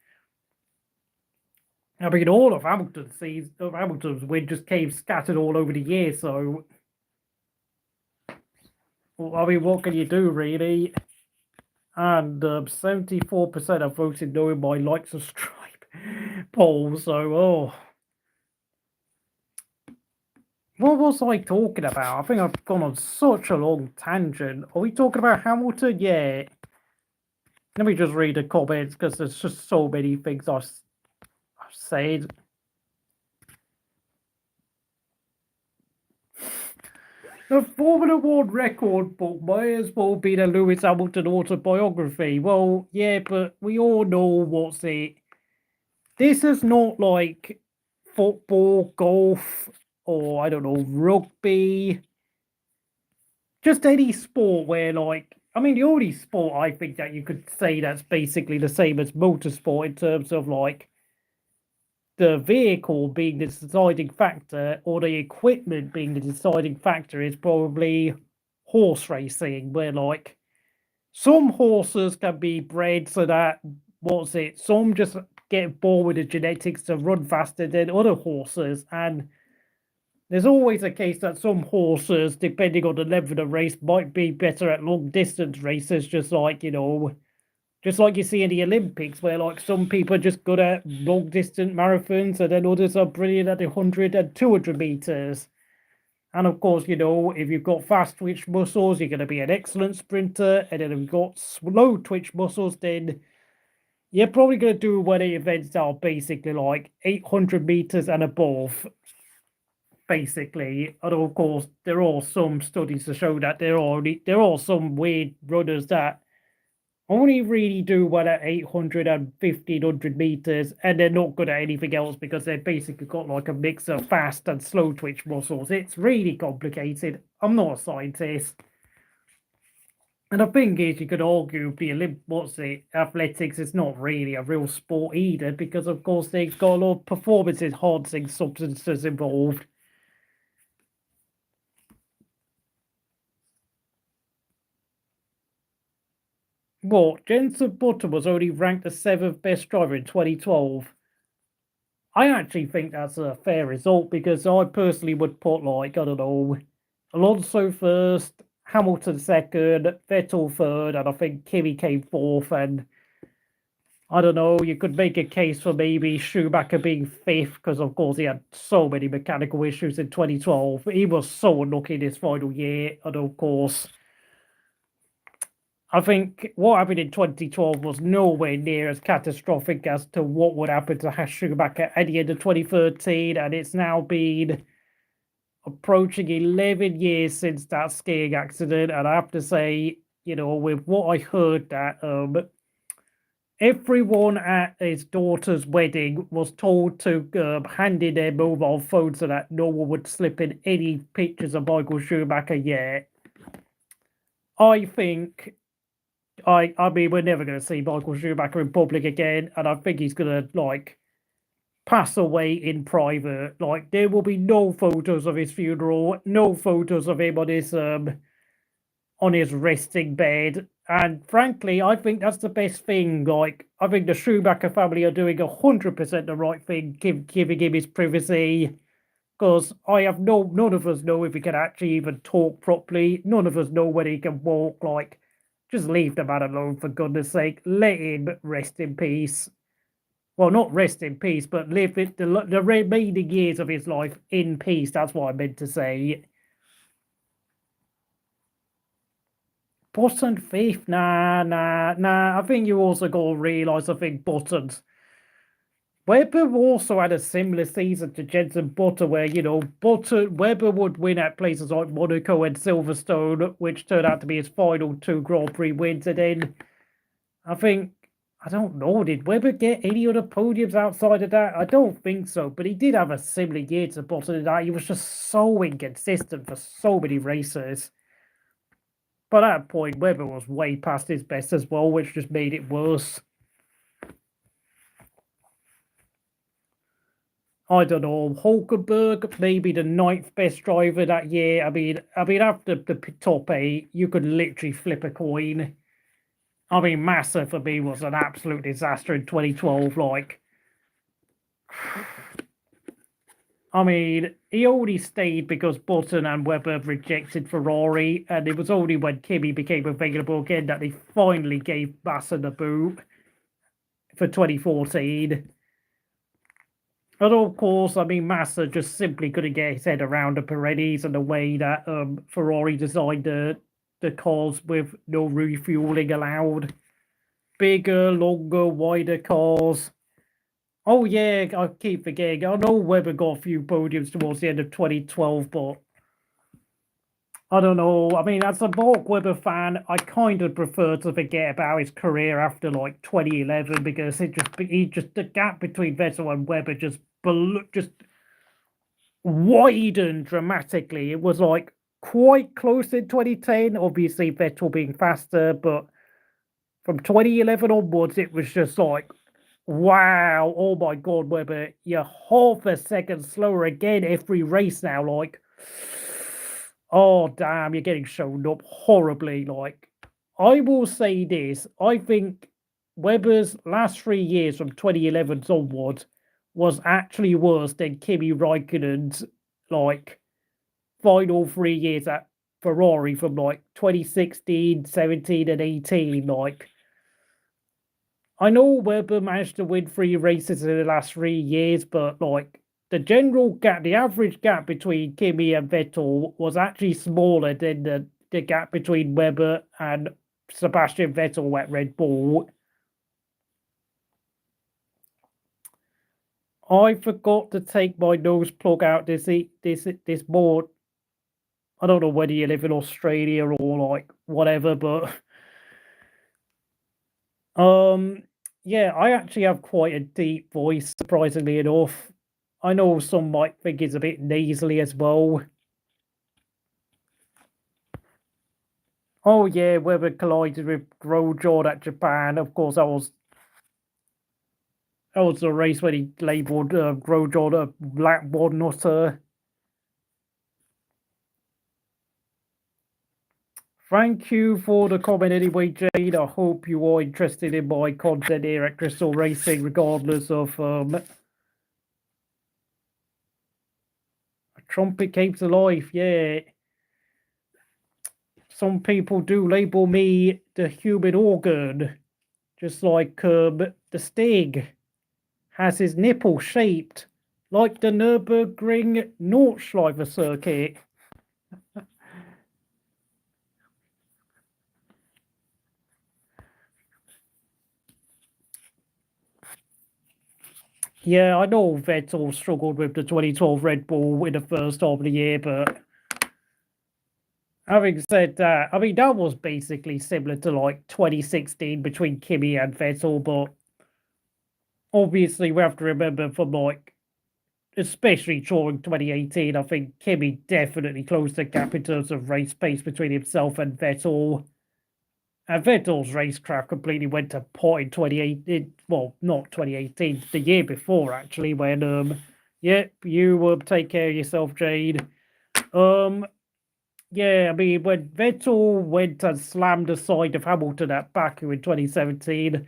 I mean, all of Hamilton's win just came scattered all over the year, so I mean, what can you do, really? And 74% have voted no in my like, subscribe poll, so, what was I talking about? I think I've gone on such a long tangent. Are we talking about Hamilton? Yeah. Let me just read the comments because there's just so many things I've said. The Formula One record book may as well be the Lewis Hamilton autobiography. Well, yeah, but we all know what's it. This is not like football, golf, or I don't know, rugby. Just any sport where, like, I mean, the only sport I think that you could say that's basically the same as motorsport in terms of like the vehicle being the deciding factor or the equipment being the deciding factor is probably horse racing, where like some horses can be bred so that some just get born with the genetics to run faster than other horses, and there's always a case that some horses, depending on the level of the race, might be better at long distance races, just like just like you see in the Olympics, where like some people are just good at long distance marathons, and then others are brilliant at the 100 and 200 meters. And of course, if you've got fast twitch muscles, you're going to be an excellent sprinter. And then if you've got slow twitch muscles, then you're probably going to do well at events that are basically like 800 meters and above. Basically, and of course, there are some studies to show that there are some weird runners that only really do well at 800 and 1500 meters, and they're not good at anything else because they've basically got like a mix of fast and slow twitch muscles. It's really complicated. I'm not a scientist. And the thing is, you could argue athletics is not really a real sport either, because of course they've got a lot of performance enhancing substances involved. What? Jenson Button was only ranked the 7th best driver in 2012. I actually think that's a fair result because I personally would put, like, I don't know, Alonso first, Hamilton second, Vettel third, and I think Kimi came fourth. And I don't know, you could make a case for maybe Schumacher being fifth because, of course, he had so many mechanical issues in 2012. He was so unlucky in his final year, and of course, I think what happened in 2012 was nowhere near as catastrophic as to what would happen to Schumacher at the end of 2013, and it's now been approaching 11 years since that skiing accident, and I have to say, with what I heard that everyone at his daughter's wedding was told to hand in their mobile phone so that no one would slip in any pictures of Michael Schumacher yet. I think I mean, we're never going to see Michael Schumacher in public again, and I think he's going to, like, pass away in private. Like, there will be no photos of his funeral, no photos of him on his resting bed, and frankly, I think that's the best thing. Like, I think the Schumacher family are doing 100% the right thing, giving him his privacy, because none of us know if he can actually even talk properly, none of us know whether he can walk, like, just leave the man alone, for goodness sake. Let him rest in peace. Well, not rest in peace, but live the remaining years of his life in peace. That's what I meant to say. Button fifth? Nah. I think you also got to realise, I think Button's Webber also had a similar season to Jenson Button, where, Webber would win at places like Monaco and Silverstone, which turned out to be his final 2 Grand Prix wins. And then I don't know, did Webber get any other podiums outside of that? I don't think so, but he did have a similar year to Button in that. He was just so inconsistent for so many races. By that point, Webber was way past his best as well, which just made it worse. I don't know, Hulkenberg, maybe the 9th best driver that year. I mean, after the top 8, you could literally flip a coin. I mean, Massa for me was an absolute disaster in 2012. Like, I mean, he only stayed because Button and Webber rejected Ferrari, and it was only when Kimi became available again that they finally gave Massa the boot for 2014. But of course, I mean, Massa just simply couldn't get his head around the Perez and the way that Ferrari designed the cars with no refueling allowed. bigger, longer, wider cars. Oh yeah, I keep forgetting. I know Webber got a few podiums towards the end of 2012, but I don't know. I mean, as a Mark Webber fan, I kind of prefer to forget about his career after like 2011 because the gap between Vettel and Webber just widened dramatically. It was like quite close in 2010. Obviously, Vettel being faster, but from 2011 onwards, it was just like, wow, oh my God, Webber, you're half a second slower again every race now. Like, oh damn, you're getting shown up horribly. Like, I will say this: I think Webber's last 3 years from 2011 onwards was actually worse than Kimi Raikkonen's like final 3 years at Ferrari from like 2016, 17, and 18. Like, I know Webber managed to win 3 races in the last 3 years, but like the general gap, the average gap between Kimi and Vettel was actually smaller than the gap between Webber and Sebastian Vettel at Red Bull. I forgot to take my nose plug out this morning. I don't know whether you live in Australia or like whatever, but yeah, I actually have quite a deep voice, surprisingly enough. I know some might think it's a bit nasally as well. Oh yeah, Webber collided with Grosjean at Japan. Of course, that was the race when he labelled Grosjean a black one nutter. Thank you for the comment anyway, Jade. I hope you are interested in my content here at Crystal Racing, regardless of a trumpet keeps alive. Yeah. Some people do label me the human organ, just like the Stig has his nipple shaped like the Nürburgring Nordschleife circuit. Yeah, I know Vettel struggled with the 2012 Red Bull in the first half of the year, but having said that, I mean, that was basically similar to like 2016 between Kimi and Vettel, but obviously we have to remember from like, especially during 2018, I think Kimi definitely closed the gap in terms of race pace between himself and Vettel. And Vettel's racecraft completely went to pot in 2018. Well, not 2018, the year before actually, when yep, you take care of yourself, Jade. Yeah, I mean, when Vettel went and slammed the side of Hamilton at Baku in 2017,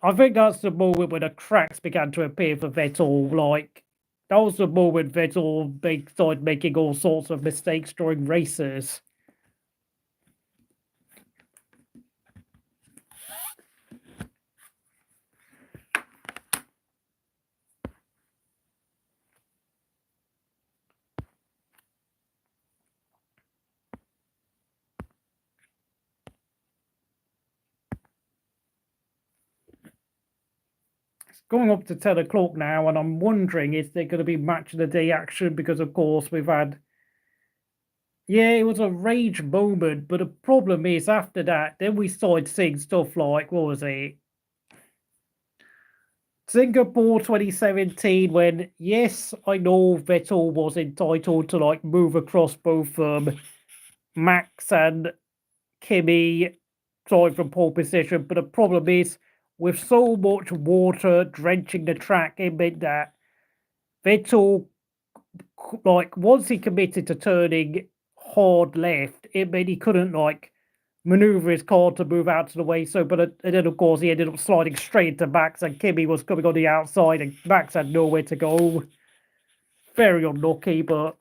I think that's the moment when the cracks began to appear for Vettel. Like, that was the moment Vettel started making all sorts of mistakes during races. Going up to 10 o'clock now, and I'm wondering is there going to be match of the day action because, of course, we've had. Yeah, it was a rage moment, but the problem is after that, then we started seeing stuff like, what was it? Singapore 2017, when, yes, I know Vettel was entitled to like move across both Max and Kimi, starting from pole position, but the problem is with so much water drenching the track, it meant that Vettel, like, once he committed to turning hard left, it meant he couldn't like maneuver his car to move out to the way. So, but and then of course he ended up sliding straight into Max, and Kimi was coming on the outside, and Max had nowhere to go. Very unlucky, but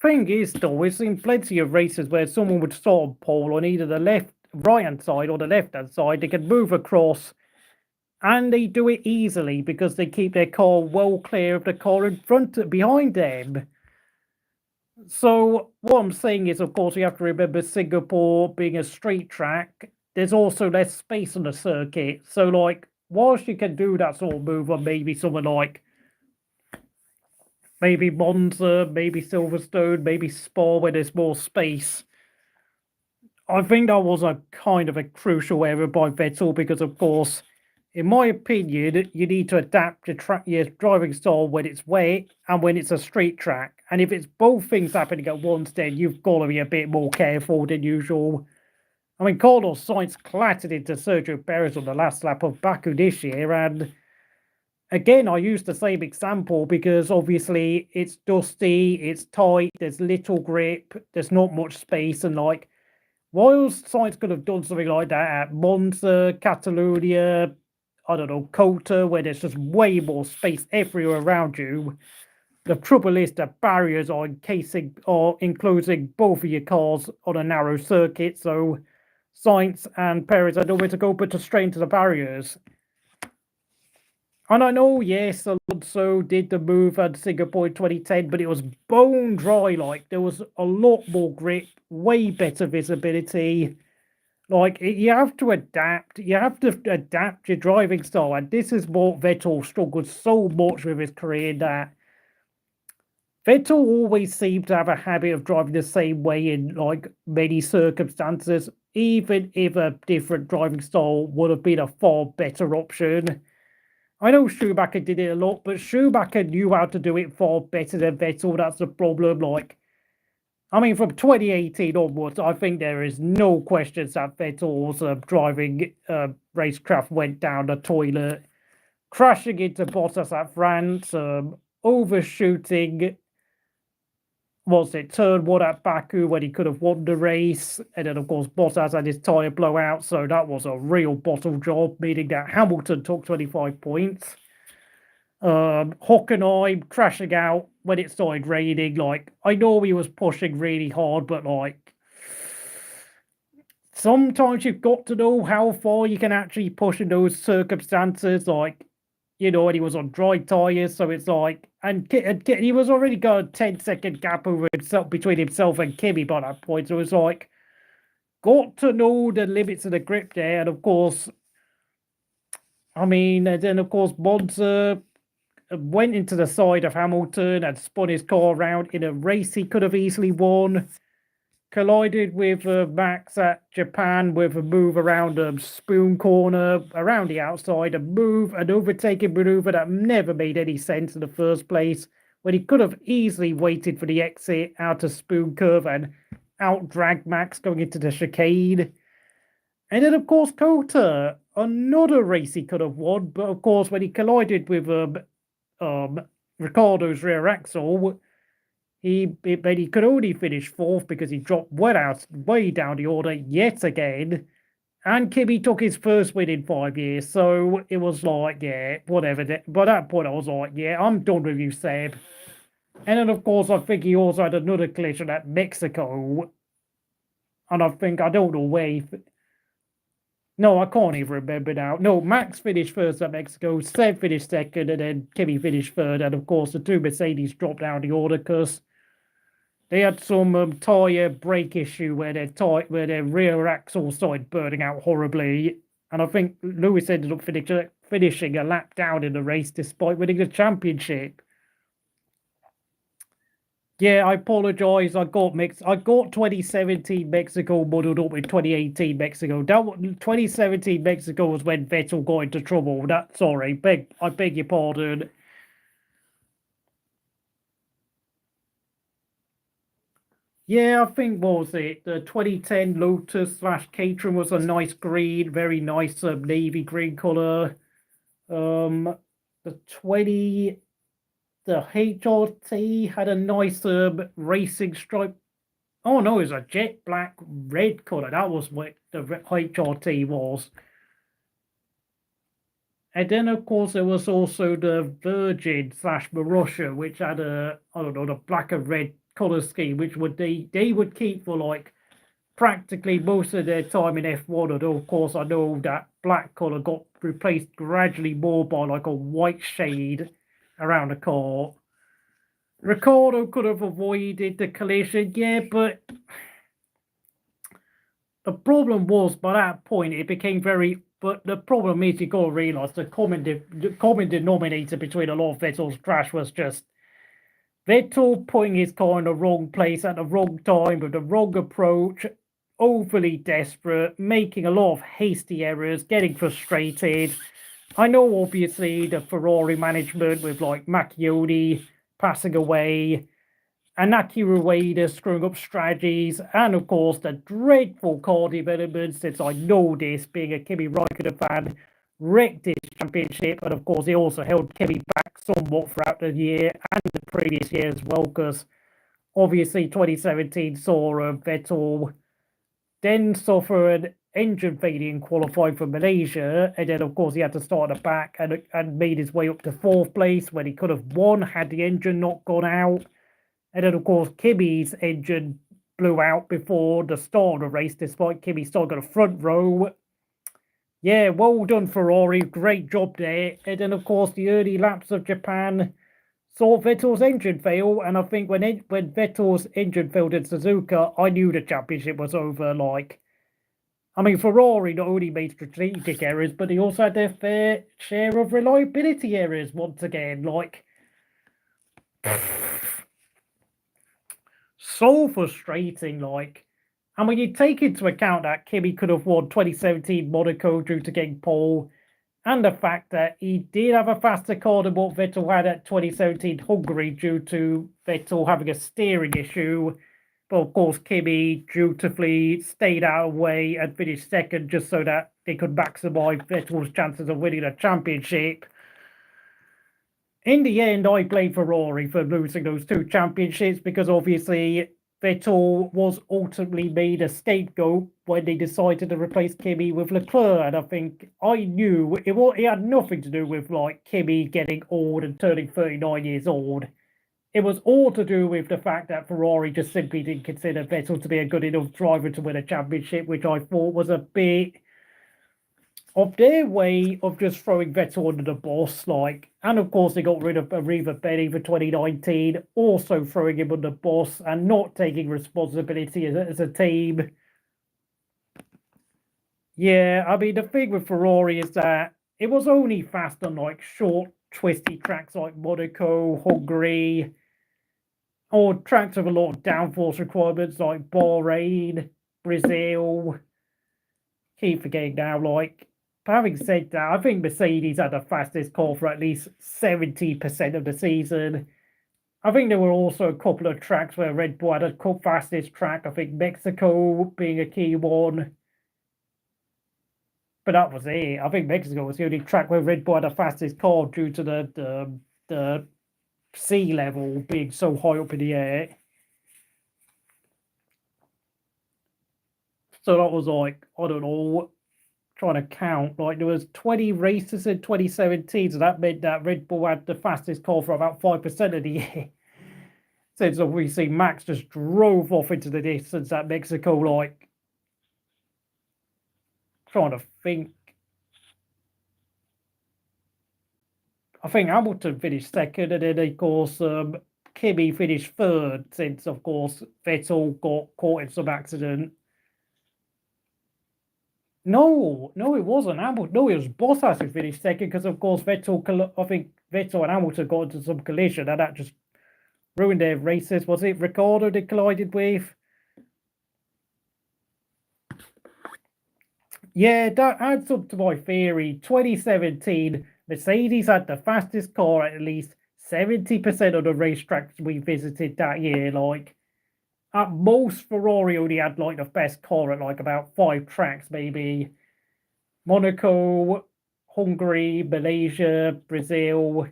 Thing is, though, we've seen plenty of races where someone would start on pole on either the right-hand side or the left-hand side. They can move across, and they do it easily because they keep their car well clear of the car in front, behind them. So what I'm saying is, of course, we have to remember Singapore being a straight track. There's also less space on the circuit. So, like, whilst you can do that sort of move on maybe someone like maybe Monza, maybe Silverstone, maybe Spa, where there's more space, I think that was a kind of a crucial error by Vettel because, of course, in my opinion, you need to adapt your driving style when it's wet and when it's a straight track. And if it's both things happening at once, then you've got to be a bit more careful than usual. I mean, Carlos Sainz clattered into Sergio Perez on the last lap of Baku this year. And again, I use the same example because obviously it's dusty, it's tight, there's little grip, there's not much space. And like, whilst Sainz could have done something like that at Monza, Catalonia, I don't know, Kota, where there's just way more space everywhere around you. The trouble is the barriers are enclosing both of your cars on a narrow circuit, so Sainz and Perez had nowhere to go but to straight into the barriers. And I know, yes, Alonso did the move at Singapore in 2010, but it was bone dry. Like, there was a lot more grip, way better visibility. Like, you have to adapt. You have to adapt your driving style. And this is what Vettel struggled so much with his career, that Vettel always seemed to have a habit of driving the same way in, like, many circumstances, even if a different driving style would have been a far better option. I know Schumacher did it a lot, but Schumacher knew how to do it far better than Vettel. That's the problem. Like, I mean, from 2018 onwards, I think there is no question that Vettel's driving racecraft went down the toilet, crashing into Bottas at France, overshooting. Was it turn one at Baku when he could have won the race? And then, of course, Bottas had his tyre blowout, so that was a real bottle job, meaning that Hamilton took 25 points. Hockenheim crashing out when it started raining. Like, I know he was pushing really hard, but like, sometimes you've got to know how far you can actually push in those circumstances. Like, you know, and he was on dry tyres, so it's like, and he was already got a 10-second gap over himself between himself and Kimi by that point. So it's like, got to know the limits of the grip there. And of course, I mean, and then of course, Monza went into the side of Hamilton and spun his car around in a race he could have easily won. Collided with Max at Japan with a move around a spoon corner, around the outside, an overtaking maneuver that never made any sense in the first place, when he could have easily waited for the exit out of spoon curve and out-dragged Max going into the chicane. And then, of course, Kota, another race he could have won, but of course, when he collided with Ricciardo's rear axle, he could only finish fourth because he dropped way down the order yet again. And Kimi took his first win in 5 years. So it was like, yeah, whatever. By that point, I was like, yeah, I'm done with you, Seb. And then, of course, I think he also had another collision at Mexico. And I don't know where no, I can't even remember now. No, Max finished first at Mexico, Seb finished second, and then Kimi finished third. And, of course, the two Mercedes dropped down the order because they had some tyre brake issue where their rear axle started burning out horribly. And I think Lewis ended up finishing a lap down in the race despite winning the championship. Yeah, I apologize. I got 2017 Mexico muddled up with 2018 Mexico. 2017 Mexico was when Vettel got into trouble. I beg your pardon. Yeah, I think, what was it? The 2010 Lotus/Caterham was a nice green, very nice navy green color. The HRT had a nice racing stripe. Oh no, it was a jet black red color. That was what the HRT was. And then, of course, there was also the Virgin/Marussia, which had I don't know, the black and red colour scheme, which would they would keep for like practically most of their time in F1. Although of course I know that black colour got replaced gradually more by like a white shade around the car. Ricciardo could have avoided the collision, yeah, but the problem was by that point it became very. But the problem is you got to realise the common denominator between a lot of Vettel's crash was just Vettel putting his car in the wrong place at the wrong time with the wrong approach, overly desperate, making a lot of hasty errors, getting frustrated. I know obviously the Ferrari management with like Macchioni passing away, and Aki Rueda screwing up strategies, and of course the dreadful car development, since I know this, being a Kimi Raikkonen fan, wrecked his championship, and of course he also held Kimi back somewhat throughout the year and the previous year as well, because obviously 2017 saw Vettel then suffer an engine failure in qualifying for Malaysia, and then of course he had to start at the back and made his way up to 4th place when he could have won had the engine not gone out. And then, of course, Kimi's engine blew out before the start of the race, despite Kimi still got a front row. Yeah, well done, Ferrari. Great job there. And then, of course, the early laps of Japan saw Vettel's engine fail. And I think when Vettel's engine failed in Suzuka, I knew the championship was over. Like, I mean, Ferrari not only made strategic errors, but they also had their fair share of reliability errors once again. Like, so frustrating. Like, and when you take into account that Kimi could have won 2017 Monaco due to getting pole, and the fact that he did have a faster car than what Vettel had at 2017 Hungary due to Vettel having a steering issue, but of course Kimi dutifully stayed out of the way and finished second just so that they could maximise Vettel's chances of winning a championship. In the end, I blame Ferrari for losing those 2 championships because obviously Vettel was ultimately made a scapegoat when they decided to replace Kimi with Leclerc. And I think I knew it had nothing to do with like Kimi getting old and turning 39 years old. It was all to do with the fact that Ferrari just simply didn't consider Vettel to be a good enough driver to win a championship, which I thought was a bit of their way of just throwing Vettel under the bus, like, and of course they got rid of Arriva Benny for 2019, also throwing him under the bus and not taking responsibility as a team. Yeah, I mean, the thing with Ferrari is that it was only fast on like short, twisty tracks like Monaco, Hungary, or tracks with a lot of downforce requirements like Bahrain, Brazil. Keep forgetting now, like. But having said that, I think Mercedes had the fastest car for at least 70% of the season. I think there were also a couple of tracks where Red Bull had a fastest track. I think Mexico being a key one. But that was it. I think Mexico was the only track where Red Bull had the fastest car due to the sea level being so high up in the air. So that was like, I don't know, trying to count, like there was 20 races in 2017, so that meant that Red Bull had the fastest car for about 5% of the year. Since obviously Max just drove off into the distance at Mexico, like trying to think. I think Hamilton finished second, and then of course Kimi finished third, since of course Vettel got caught in some accident. No, it wasn't Hamilton. No, it was Bottas who finished second because, of course, I think Vettel and Hamilton got into some collision and that just ruined their races. Was it Ricciardo they collided with? Yeah, that adds up to my theory. 2017, Mercedes had the fastest car at least 70% of the racetracks we visited that year. Like, at most, Ferrari only had like the best car at like about 5 tracks, maybe. Monaco, Hungary, Malaysia, Brazil.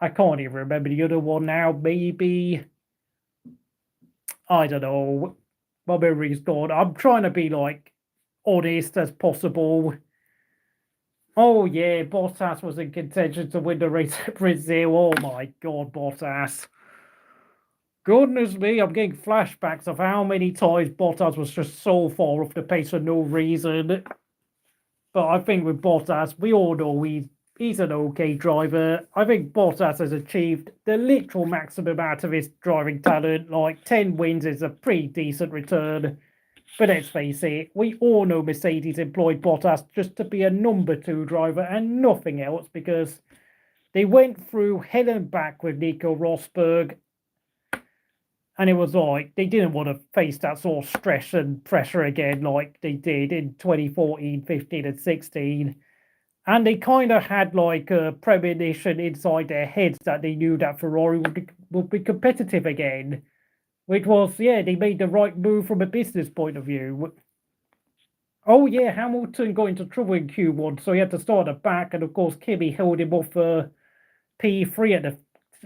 I can't even remember the other one now. Maybe, I don't know. My memory's gone. I'm trying to be like honest as possible. Oh yeah, Bottas was in contention to win the race at Brazil. Oh my God, Bottas. goodness me, I'm getting flashbacks of how many times Bottas was just so far off the pace for no reason. But I think with Bottas, we all know he's an okay driver. I think Bottas has achieved the literal maximum out of his driving talent. Like 10 wins is a pretty decent return. But let's face it, we all know Mercedes employed Bottas just to be a number 2 driver and nothing else, because they went through hell and back with Nico Rosberg. And it was like they didn't want to face that sort of stress and pressure again like they did in 2014, 15 and 16. And they kind of had like a premonition inside their heads that they knew that Ferrari would be competitive again. Which was, yeah, they made the right move from a business point of view. Oh yeah, Hamilton got into trouble in Q1, so he had to start at the back. And of course, Kimi held him off for P3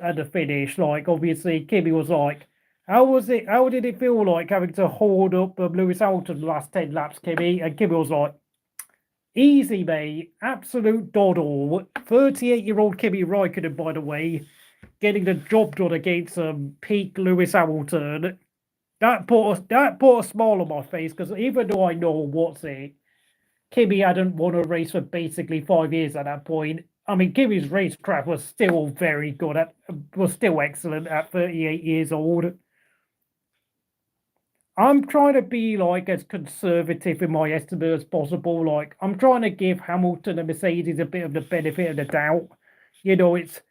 at the finish. Like, obviously, Kimi was like, how did it feel like having to hold up Lewis Hamilton the last 10 laps, Kimi? And Kimi was like, easy, mate. Absolute doddle. 38-year-old Kimi Raikkonen, by the way, getting the job done against peak Lewis Hamilton. That put a smile on my face, because even though I know Kimi hadn't won a race for basically 5 years at that point. I mean, Kimi's racecraft was still very good, was still excellent at 38 years old. I'm trying to be like as conservative in my estimate as possible. Like, I'm trying to give Hamilton and Mercedes a bit of the benefit of the doubt. You know, it's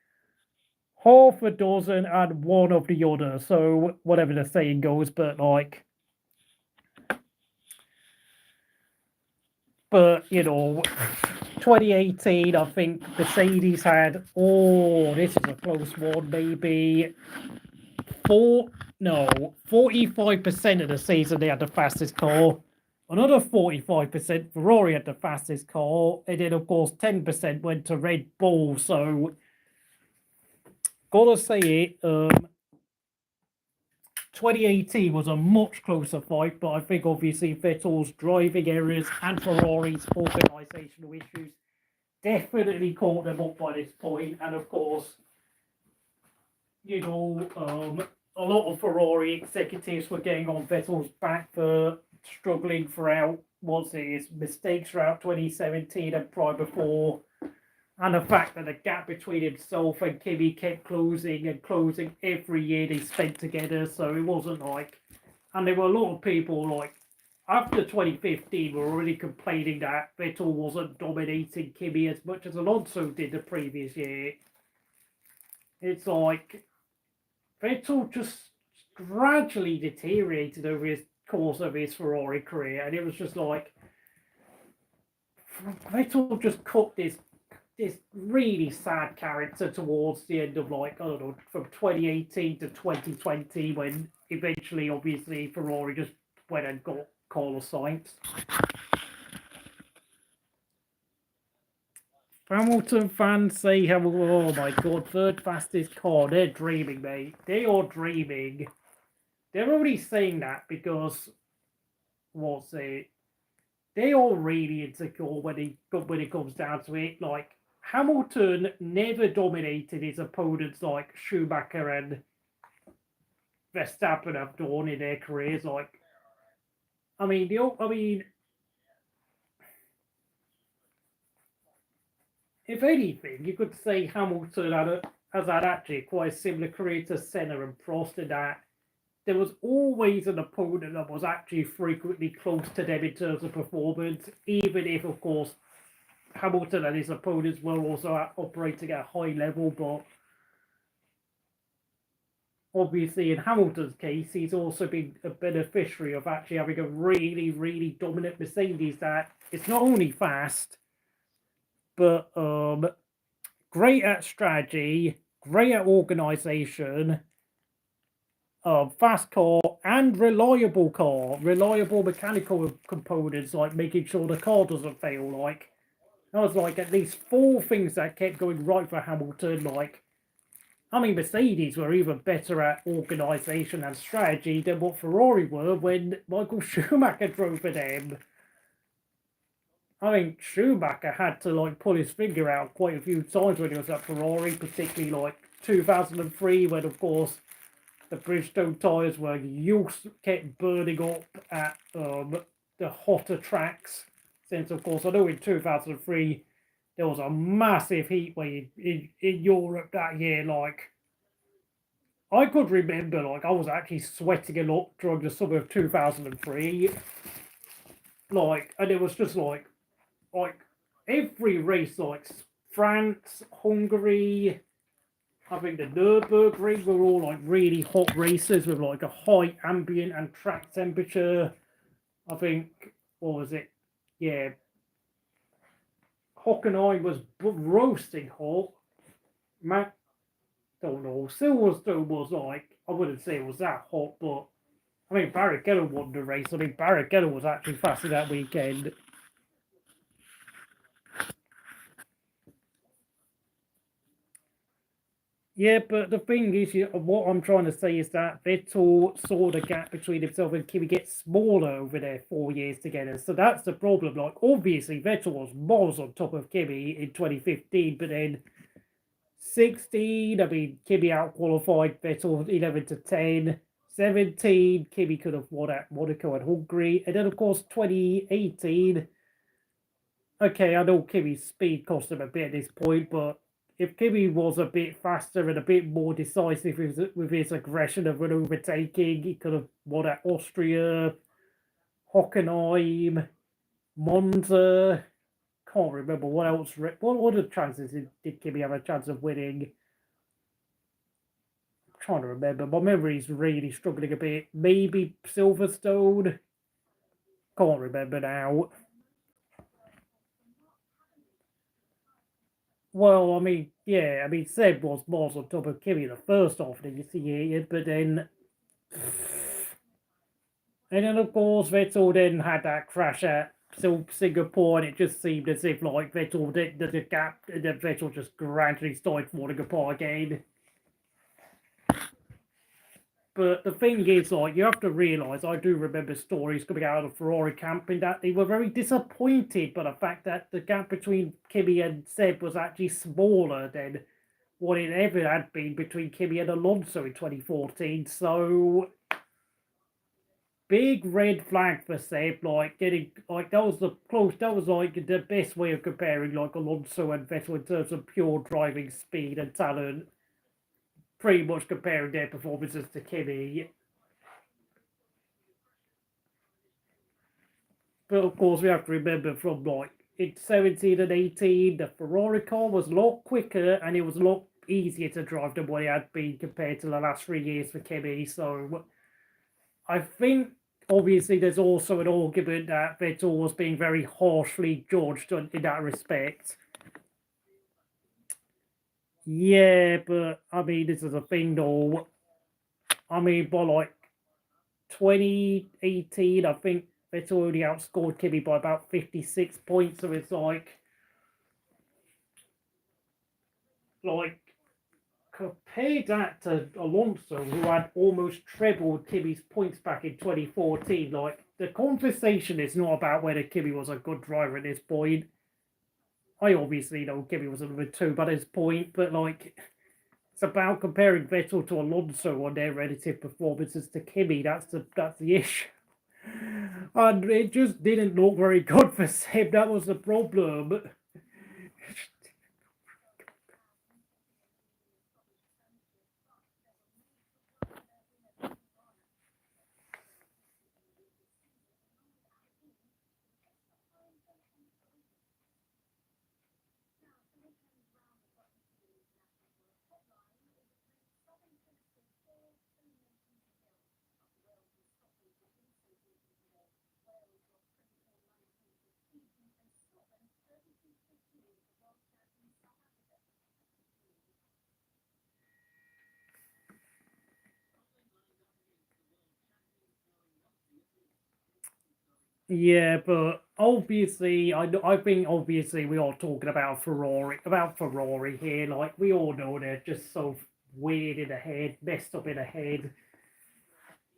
half a dozen and one of the other. So whatever the saying goes, but you know, 2018, I think Mercedes had, this is a close one, maybe 45% of the season they had the fastest car. Another 45% Ferrari had the fastest car. And then, of course, 10% went to Red Bull. So, gotta say it, 2018 was a much closer fight, but I think obviously Vettel's driving errors and Ferrari's organisational issues definitely caught them up by this point. And of course, you know, a lot of Ferrari executives were getting on Vettel's back for struggling throughout his mistakes throughout 2017 and prior before. And the fact that the gap between himself and Kimi kept closing every year they spent together. So it wasn't like, and there were a lot of people like after 2015 were already complaining that Vettel wasn't dominating Kimi as much as Alonso did the previous year. It's like Vettel just gradually deteriorated over his course of his Ferrari career, and it was just like Vettel just cut this really sad character towards the end of, like, I don't know, from 2018 to 2020, when eventually, obviously, Ferrari just went and got Carlos Sainz. Hamilton fans say, oh my god, third fastest car. They're dreaming, mate. They are dreaming. They're already saying that because, they are really insecure when it comes down to it. Like, Hamilton never dominated his opponents like Schumacher and Verstappen have done in their careers. Like, if anything, you could say Hamilton has had actually quite a similar career to Senna and Prost, in that there was always an opponent that was actually frequently close to them in terms of performance, even if, of course, Hamilton and his opponents were also operating at a high level. But obviously, in Hamilton's case, he's also been a beneficiary of actually having a really, really dominant Mercedes that is not only fast, but great at strategy, great at organisation, fast car, and reliable mechanical components, like making sure the car doesn't fail. Like, that was like at least 4 things that kept going right for Hamilton. Like, Mercedes were even better at organisation and strategy than what Ferrari were when Michael Schumacher drove for them. I think Schumacher had to like pull his finger out quite a few times when he was at Ferrari, particularly like 2003, when, of course, the Bridgestone tyres were kept burning up at the hotter tracks. Since, of course, I know in 2003 there was a massive heat wave in Europe that year. Like, I could remember, like, I was actually sweating a lot during the summer of 2003. Like, and it was just like every race, like France, Hungary, I think the Nürburgring were all like really hot races with like a high ambient and track temperature. I think, what was it? Yeah, Hockenheim was roasting hot. Matt, don't know. Silverstone was like, I wouldn't say it was that hot, but I mean, Barrichello won the race. I mean, Barrichello was actually faster that weekend. Yeah, but the thing is, what I'm trying to say is that Vettel saw the gap between himself and Kimi get smaller over their 4 years together. So that's the problem. Like, obviously, Vettel was miles on top of Kimi in 2015, but then 16, I mean, Kimi out-qualified Vettel 11 to 10. 17, Kimi could have won at Monaco and Hungary. And then, of course, 2018. Okay, I know Kimi's speed cost him a bit at this point, but if Kimi was a bit faster and a bit more decisive with his aggression of an overtaking, he could have won at Austria, Hockenheim, Monza. Can't remember what else. What other chances did Kimi have a chance of winning? I'm trying to remember. My memory's really struggling a bit. Maybe Silverstone. Can't remember now. Well, I mean, yeah, I mean, Seb was miles on top of Kimi the first half of the year, but then, and then of course Vettel then had that crash at Singapore, and it just seemed as if like Vettel the gap, and then Vettel just gradually started falling apart again. But the thing is, like, you have to realise, I do remember stories coming out of the Ferrari camp in that they were very disappointed by the fact that the gap between Kimi and Seb was actually smaller than what it ever had been between Kimi and Alonso in 2014. So, big red flag for Seb, like, getting, like, that was like the best way of comparing, like, Alonso and Vettel in terms of pure driving speed and talent. Pretty much comparing their performances to Kimi. But of course, we have to remember from like in 17 and 18, the Ferrari car was a lot quicker and it was a lot easier to drive than what it had been compared to the last 3 years for Kimi. So I think obviously there's also an argument that Vettel was being very harshly judged in that respect. Yeah, but I mean, this is a thing though. I mean, by like 2018, I think Vettel already outscored Kimi by about 56 points. So it's like compare that to Alonso, who had almost trebled Kimi's points back in 2014. Like, the conversation is not about whether Kimi was a good driver at this point. I obviously know Kimi was a number two by this point, but like, it's about comparing Vettel to Alonso on their relative performances to Kimi. That's the issue. And it just didn't look very good for Seb. That was the problem. Yeah, but obviously, I think obviously we are talking about Ferrari here. Like, we all know they're just so weird in the head, messed up in the head.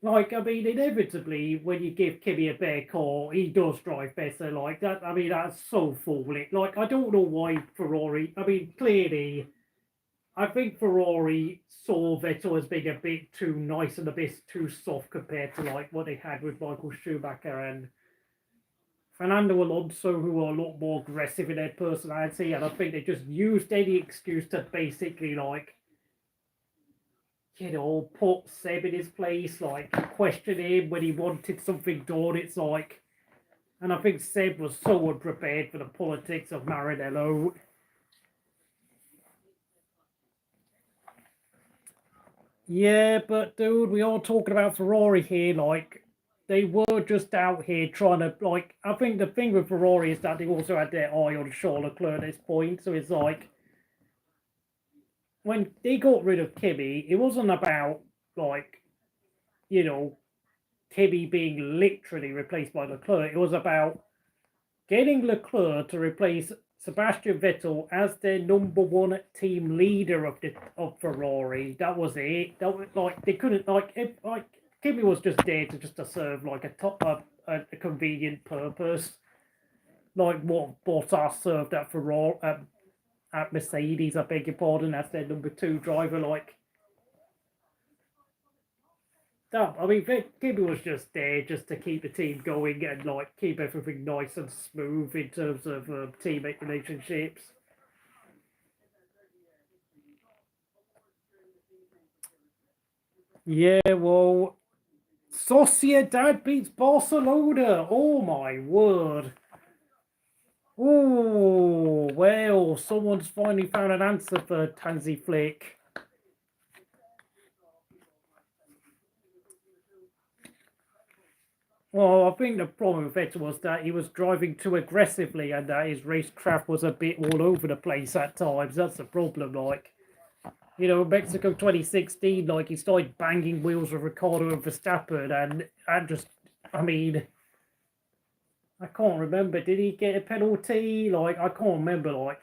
Like, I mean, inevitably, when you give Kimi a better car, he does drive better. Like that, I mean, that's so foolish. Like, I don't know why Ferrari. I mean, clearly, I think Ferrari saw Vettel as being a bit too nice and a bit too soft compared to like what they had with Michael Schumacher and Fernando Alonso, who were a lot more aggressive in their personality, and I think they just used any excuse to basically like, put Seb in his place, like question him when he wanted something done. It's like, and I think Seb was so unprepared for the politics of Maranello. Yeah, but dude, we are talking about Ferrari here. Like, they were just out here trying to, like, I think the thing with Ferrari is that they also had their eye on Charles Leclerc at this point. So it's like, when they got rid of Kimi, it wasn't about, like, Kimi being literally replaced by Leclerc. It was about getting Leclerc to replace Sebastian Vettel as their number one team leader of Ferrari. That was it. That was like they couldn't Kimi was just there to serve like a convenient purpose, like what Bottas served at Ferrari at Mercedes. I beg your pardon, as their number two driver. Like that, I mean, Kimi was just there just to keep the team going and like keep everything nice and smooth in terms of teammate relationships. Yeah, well, Sociedad beats Barcelona. Oh my word. Oh, well, someone's finally found an answer for Tansy Flick. Well, I think the problem with Vettel was that he was driving too aggressively and that his racecraft was a bit all over the place at times. That's the problem. Like, Mexico 2016, like he started banging wheels with Ricciardo and Verstappen, and just, I mean, I can't remember. Did he get a penalty? Like, I can't remember. Like,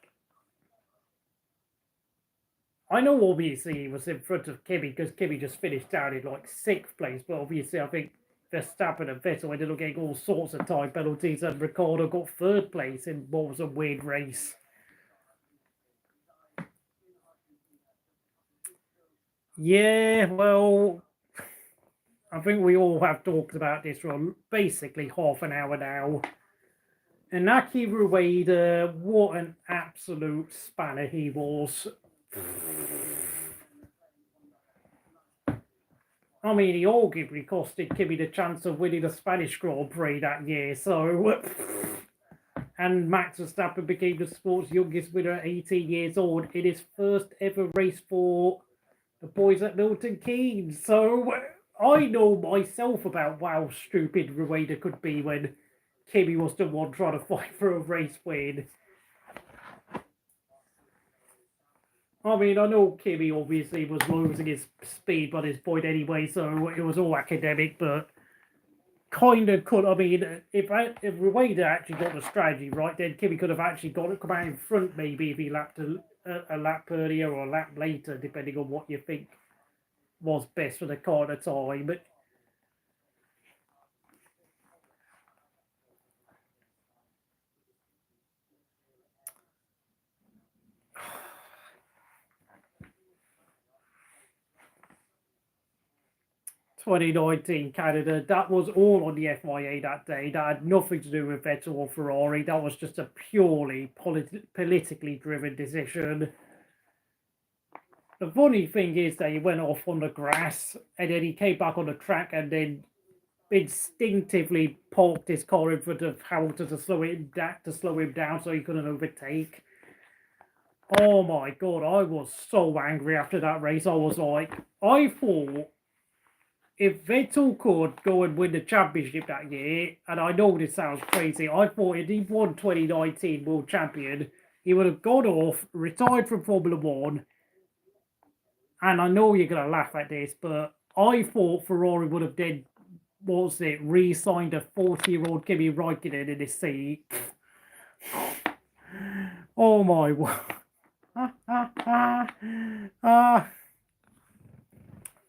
I know obviously he was in front of Kimi because Kimi just finished down in like sixth place, but obviously I think Verstappen and Vettel ended up getting all sorts of time penalties, and Ricciardo got third place in what was a weird race. Yeah, well, I think we all have talked about this for basically half an hour now. Inaki Rueda, what an absolute spanner he was. I mean, he arguably costed Kimi the chance of winning the Spanish Grand Prix that year, so... And Max Verstappen became the sport's youngest winner at 18 years old in his first ever race for the boys at Milton Keynes. So I know myself about how stupid Rueda could be when Kimi was the one trying to fight for a race win. I mean, I know Kimi obviously was losing his speed by this point anyway, so it was all academic, but kind of could. I mean, if Rueda actually got the strategy right, then Kimi could have actually come out in front maybe if he lapped a lap earlier or a lap later, depending on what you think was best for the car at the time. But 2019 Canada, that was all on the FIA that day. That had nothing to do with Vettel or Ferrari. That was just a purely politically driven decision. The funny thing is that he went off on the grass and then he came back on the track and then instinctively parked his car in front of Hamilton to slow him down so he couldn't overtake. Oh my god, I was so angry after that race. I was like, I thought if Vettel could go and win the championship that year, and I know this sounds crazy, I thought if he won 2019 World Champion, he would have gone off, retired from Formula One, and I know you're going to laugh at this, but I thought Ferrari would have then, re-signed a 40-year-old Kimi Raikkonen in his seat. Oh my word.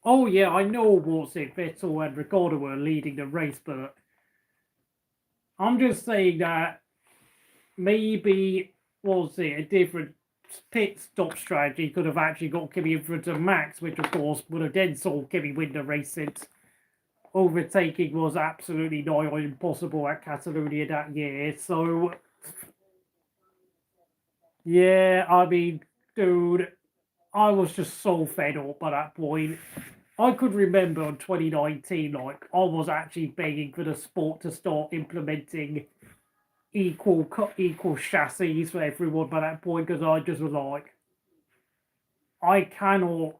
Oh yeah, I know Vettel and Ricciardo were leading the race, but I'm just saying that maybe a different pit stop strategy could have actually got Kimi in front of Max, which of course would have then saw Kimi win the race, since overtaking was absolutely nigh on impossible at Catalonia that year. So, yeah, I mean, dude, I was just so fed up by that point. I could remember in 2019, like, I was actually begging for the sport to start implementing equal chassis for everyone by that point, because I just was like, I cannot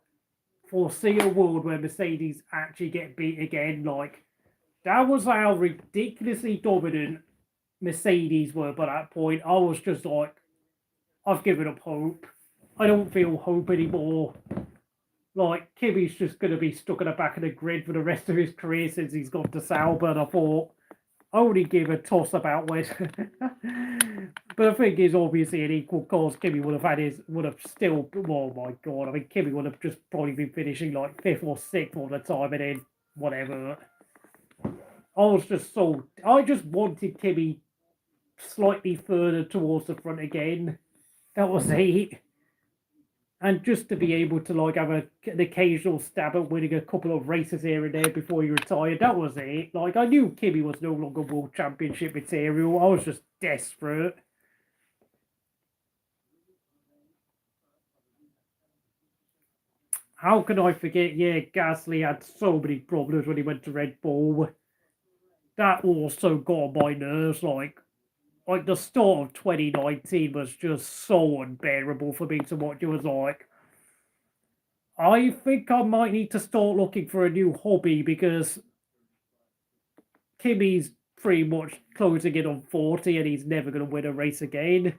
foresee a world where Mercedes actually get beat again. Like, that was how ridiculously dominant Mercedes were by that point. I was just like, I've given up hope. I don't feel hope anymore. Like, Kimi's just going to be stuck in the back of the grid for the rest of his career since he's gone to Sauber. And I thought, I only give a toss about where. But the thing is, obviously, an equal cause, Kimi would have still, oh my God, I mean, Kimi would have just probably been finishing like 5th or 6th all the time, and then whatever. I just wanted Kimi slightly further towards the front again. That was it. And just to be able to like have an occasional stab at winning a couple of races here and there before he retired, that was it. Like, I knew Kimi was no longer World Championship material. I was just desperate. How can I forget? Yeah, Gasly had so many problems when he went to Red Bull. That also got on my nerves. Like the start of 2019 was just so unbearable for me to watch. It was like, I think I might need to start looking for a new hobby, because Kimi's pretty much closing in on 40 and he's never going to win a race again.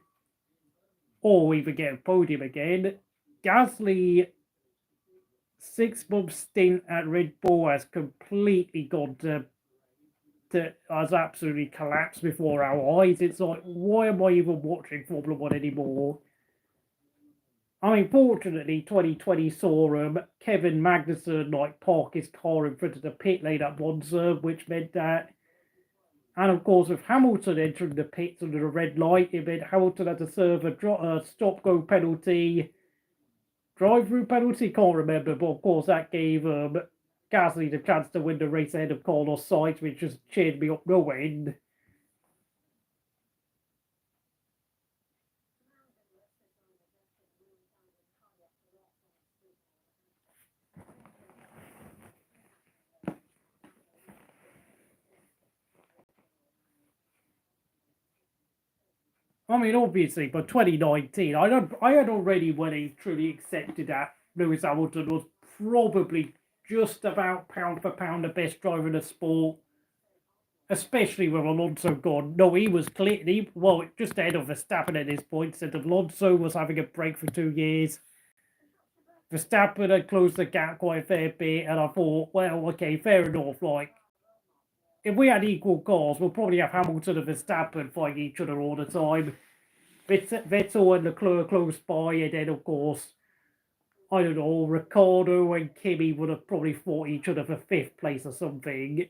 Or even get a podium again. Gasly, 6-month stint at Red Bull has completely gone to has absolutely collapsed before our eyes. It's like, why am I even watching Formula 1 anymore? I mean, fortunately, 2020 saw Kevin Magnussen like park his car in front of the pit lane at Monza, which meant that, and of course, with Hamilton entering the pits under a red light, it meant Hamilton had to serve a stop-go penalty, drive-through penalty, can't remember, but of course that gave Gasly the chance to win the race ahead of Carlos Sainz, which just cheered me up no end. I mean, obviously, by 2019, I had already really truly accepted that Lewis Hamilton was probably just about pound for pound the best driver in the sport, especially with Alonso gone. No, he was clearly, well, just ahead of Verstappen at this point, since Alonso was having a break for 2 years. Verstappen had closed the gap quite a fair bit, and I thought, well, okay, fair enough. Like, if we had equal cars, we'll probably have Hamilton and Verstappen fighting each other all the time. Vettel and Leclerc close by, and then, of course, I don't know, Ricciardo and Kimi would have probably fought each other for 5th place or something.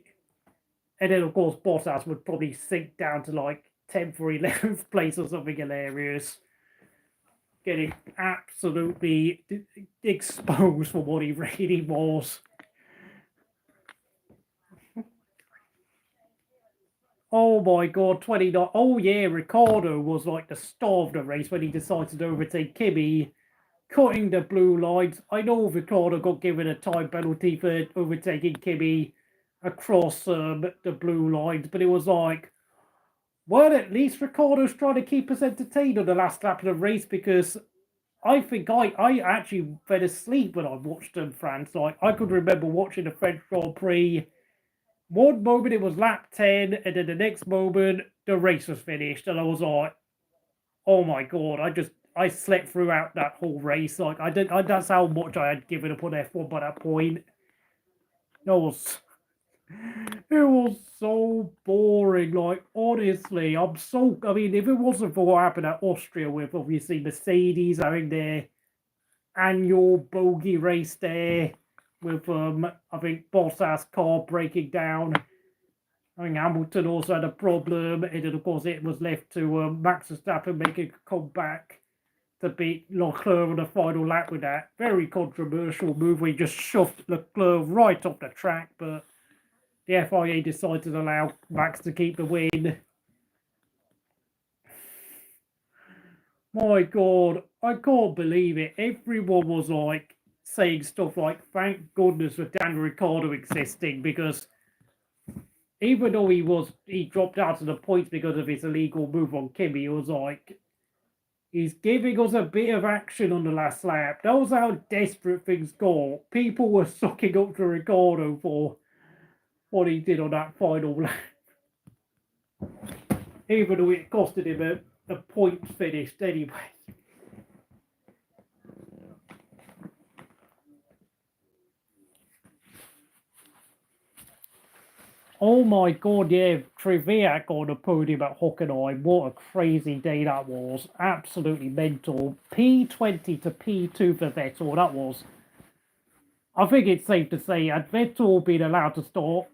And then, of course, Bottas would probably sink down to like 10th or 11th place or something hilarious. Getting absolutely exposed for what he really was. Oh my God, 29. Oh yeah, Ricciardo was like the star of the race when he decided to overtake Kimi, cutting the blue lines. I know Ricciardo got given a time penalty for overtaking Kimi across the blue lines, but it was like, well, at least Ricciardo's trying to keep us entertained on the last lap of the race, because I think I actually fell asleep when I watched France. Like, I could remember watching the French Grand Prix. One moment it was lap 10, and then the next moment the race was finished, and I was like, oh my God, I slept throughout that whole race. Like, that's how much I had given up on F1 by that point. It was so boring. Like, honestly, I mean, if it wasn't for what happened at Austria with obviously Mercedes having their annual bogey race there, with I think Bottas' car breaking down. I think Hamilton also had a problem, and then of course it was left to Max Verstappen making a comeback to beat Leclerc on the final lap with that very controversial move where he just shoved Leclerc right off the track, but the FIA decided to allow Max to keep the win. My God, I can't believe it. Everyone was like saying stuff like, thank goodness for Daniel Ricciardo existing, because even though he dropped out of the points because of his illegal move on Kimi, he was like, he's giving us a bit of action on the last lap. That was how desperate things got. People were sucking up to Ricciardo for what he did on that final lap. Even though it costed him a point finished anyway. Oh my God, yeah, Kvyat on the podium at Hockenheim. What a crazy day that was. Absolutely mental. P20 to P2 for Vettel, that was. I think it's safe to say, had Vettel been allowed to start,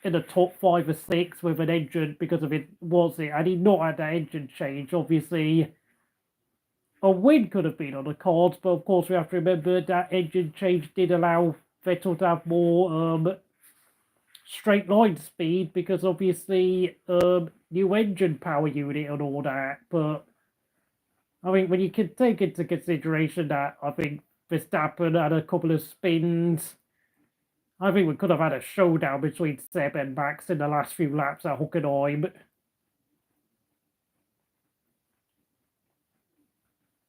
in the top 5 or 6 with an engine because of it, and he not had that engine change, obviously a win could have been on the cards, but of course we have to remember that engine change did allow Vettel to have more straight line speed because obviously new engine power unit and all that. But I mean, when you can take into consideration that I think Verstappen had a couple of spins, I think we could have had a showdown between Seb and Max in the last few laps at Hockenheim.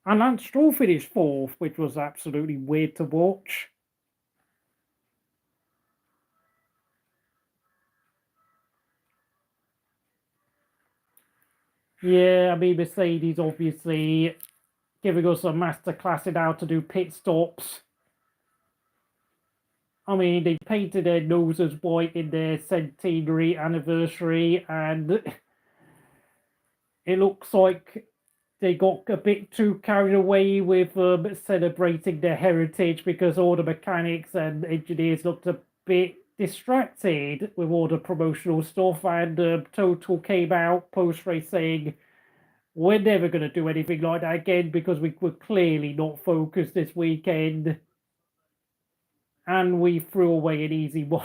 And Lance Stroll finished 4th, which was absolutely weird to watch. Yeah, I mean, Mercedes obviously giving us a masterclass in how to do pit stops. I mean, they painted their noses white in their centenary anniversary, and it looks like they got a bit too carried away with celebrating their heritage because all the mechanics and engineers looked a bit distracted with all the promotional stuff, and Total came out post-race saying, we're never going to do anything like that again because we were clearly not focused this weekend. And we threw away an easy one.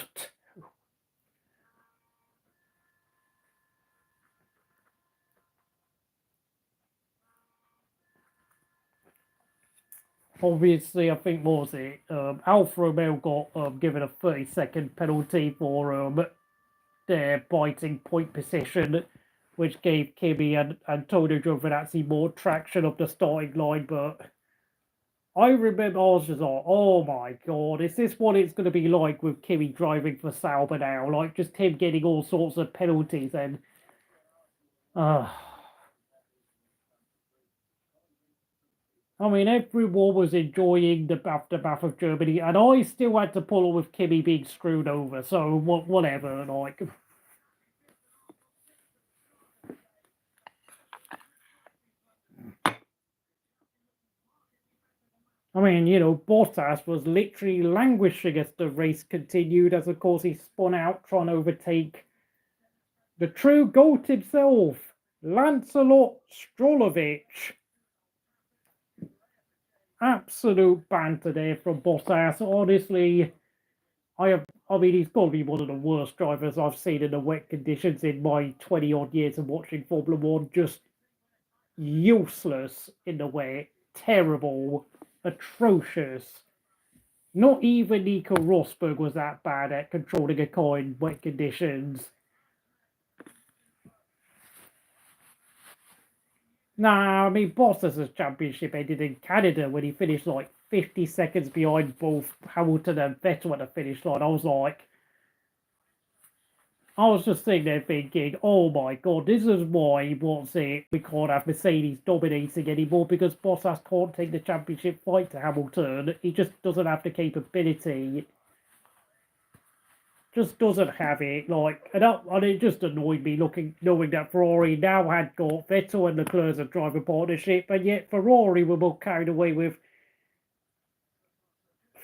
Obviously, I think, what was it? Alfa Romeo got given a 30-second penalty for their biting point position, which gave Kimi and Antonio Giovinazzi more traction up the starting line. But I remember I was just like, oh my God, is this what it's going to be like with Kimi driving for Sauber now? Like, just him getting all sorts of penalties and... I mean, everyone was enjoying the aftermath of Germany, and I still had to pull up with Kimi being screwed over, so whatever, like... I mean, you know, Bottas was literally languishing as the race continued, as of course he spun out trying to overtake the true GOAT himself, Lancelot Strolovic. Absolute banter there from Bottas. Honestly, I mean, he's got to be one of the worst drivers I've seen in the wet conditions in my 20-odd years of watching Formula One. Just useless in the wet, terrible, atrocious. Not even Nico Rosberg was that bad at controlling a car in wet conditions. Nah, I mean, Bottas' championship ended in Canada when he finished like 50 seconds behind both Hamilton and Vettel at the finish line. I was just sitting there thinking, oh my God, this is why, we can't have Mercedes dominating anymore because Bottas can't take the championship fight to Hamilton. He just doesn't have the capability. Just doesn't have it. Like, and it just annoyed me knowing that Ferrari now had got Vettel and Leclerc as a driver partnership, and yet Ferrari were more carried away with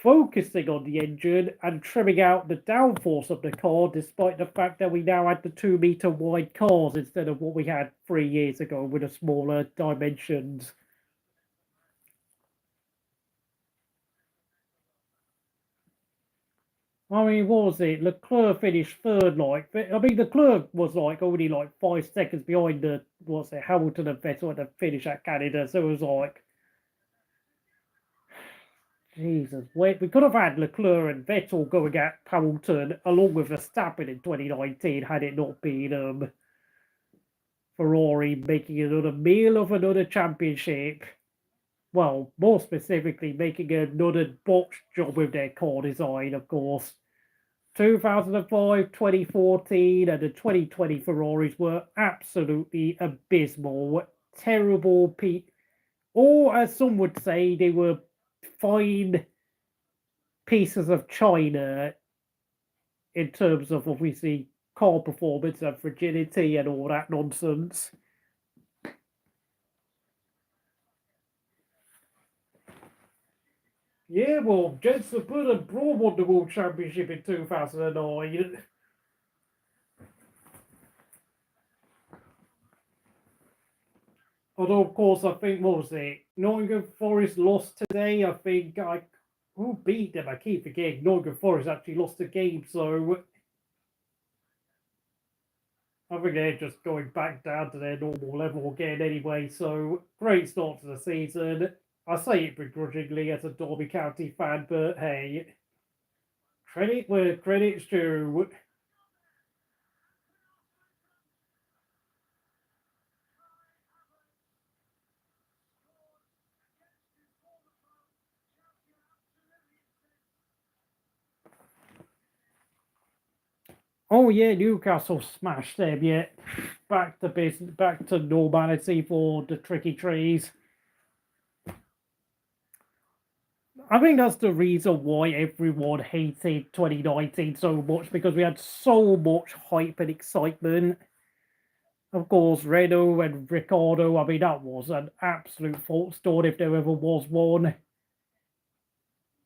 focusing on the engine and trimming out the downforce of the car, despite the fact that we now had the 2-meter wide cars instead of what we had 3 years ago with the smaller dimensions. I mean, what was it? Leclerc finished third, like, I mean, Leclerc was like only like 5 seconds behind the, what's it, Hamilton and Vettel at the finish at Canada. So it was like, Jesus, wait, we could have had Leclerc and Vettel going at Hamilton along with Verstappen in 2019 had it not been Ferrari making another meal of another championship. Well, more specifically, making another botched job with their car design, of course. 2005, 2014, and the 2020 Ferraris were absolutely abysmal, terrible, or as some would say, they were fine pieces of china in terms of obviously car performance and fragility and all that nonsense. Yeah, well, Jensen Button and Braun won the World Championship in 2009. Although, of course, I think, what was it? Nottingham Forest lost today. I think who beat them? I keep forgetting. Nottingham Forest actually lost the game, so I think they're just going back down to their normal level again anyway. So, great start to the season. I say it begrudgingly as a Derby County fan, but hey, credit where credit's due. Oh yeah, Newcastle smashed them. Yeah, back to business, back to normality for the tricky trees. I think that's the reason why everyone hated 2019 so much because we had so much hype and excitement. Of course, Renault and Ricciardo, I mean, that was an absolute fault start if there ever was one.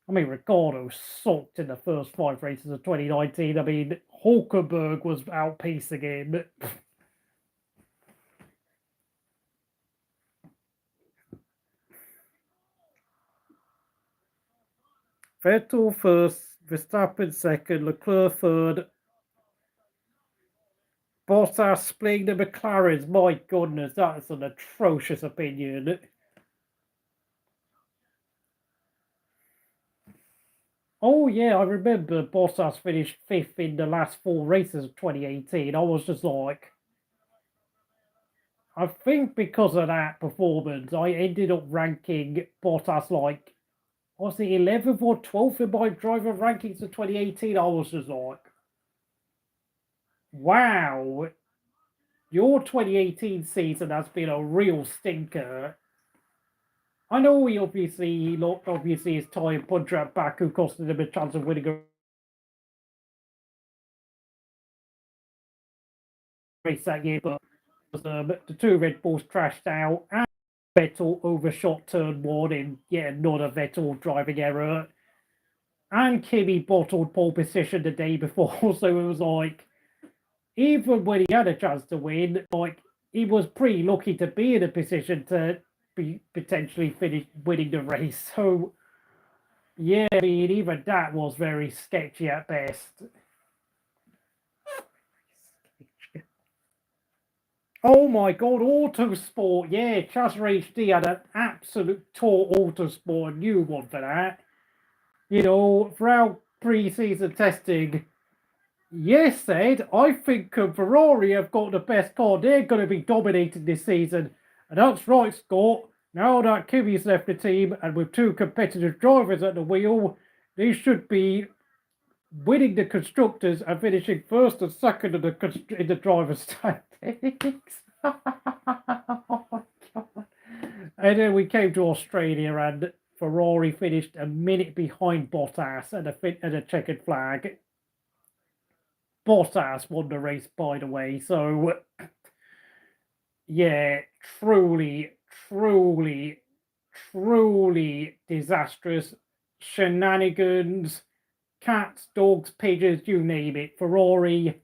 I mean, Ricciardo sucked in the first 5 races of 2019. I mean, Hulkenberg was outpacing him. Vettel first, Verstappen second, Leclerc third, Bottas splitting the McLarens. My goodness, that's an atrocious opinion. Oh yeah, I remember Bottas finished fifth in the last 4 races of 2018. I was just like, I think because of that performance, I ended up ranking Bottas like, was it 11th or 12th in my driver rankings of 2018? I was just like, wow, your 2018 season has been a real stinker. I know he obviously his tyre puncher at Baku costed him a chance of winning a race that year, but the two Red Bulls crashed out and Vettel overshot turn one in yet another Vettel driving error. And Kimi bottled pole position the day before, so it was like, even when he had a chance to win, like he was pretty lucky to be in a position to be potentially finish winning the race. So yeah, I mean, even that was very sketchy at best. Oh my god, Autosport, yeah, Chaser HD had an absolute tour Autosport, a new one for that. You know, throughout pre-season testing, yes, Ed, I think Ferrari have got the best car. They're going to be dominating this season. And that's right, Scott. Now that Kimi's left the team and with two competitive drivers at the wheel, they should be winning the constructors and finishing first and second in the driver's standings. And then we came to Australia and Ferrari finished a minute behind Bottas and a checkered flag. Bottas won the race, by the way. So, yeah, truly, truly, truly disastrous shenanigans, cats, dogs, pigeons, you name it. Ferrari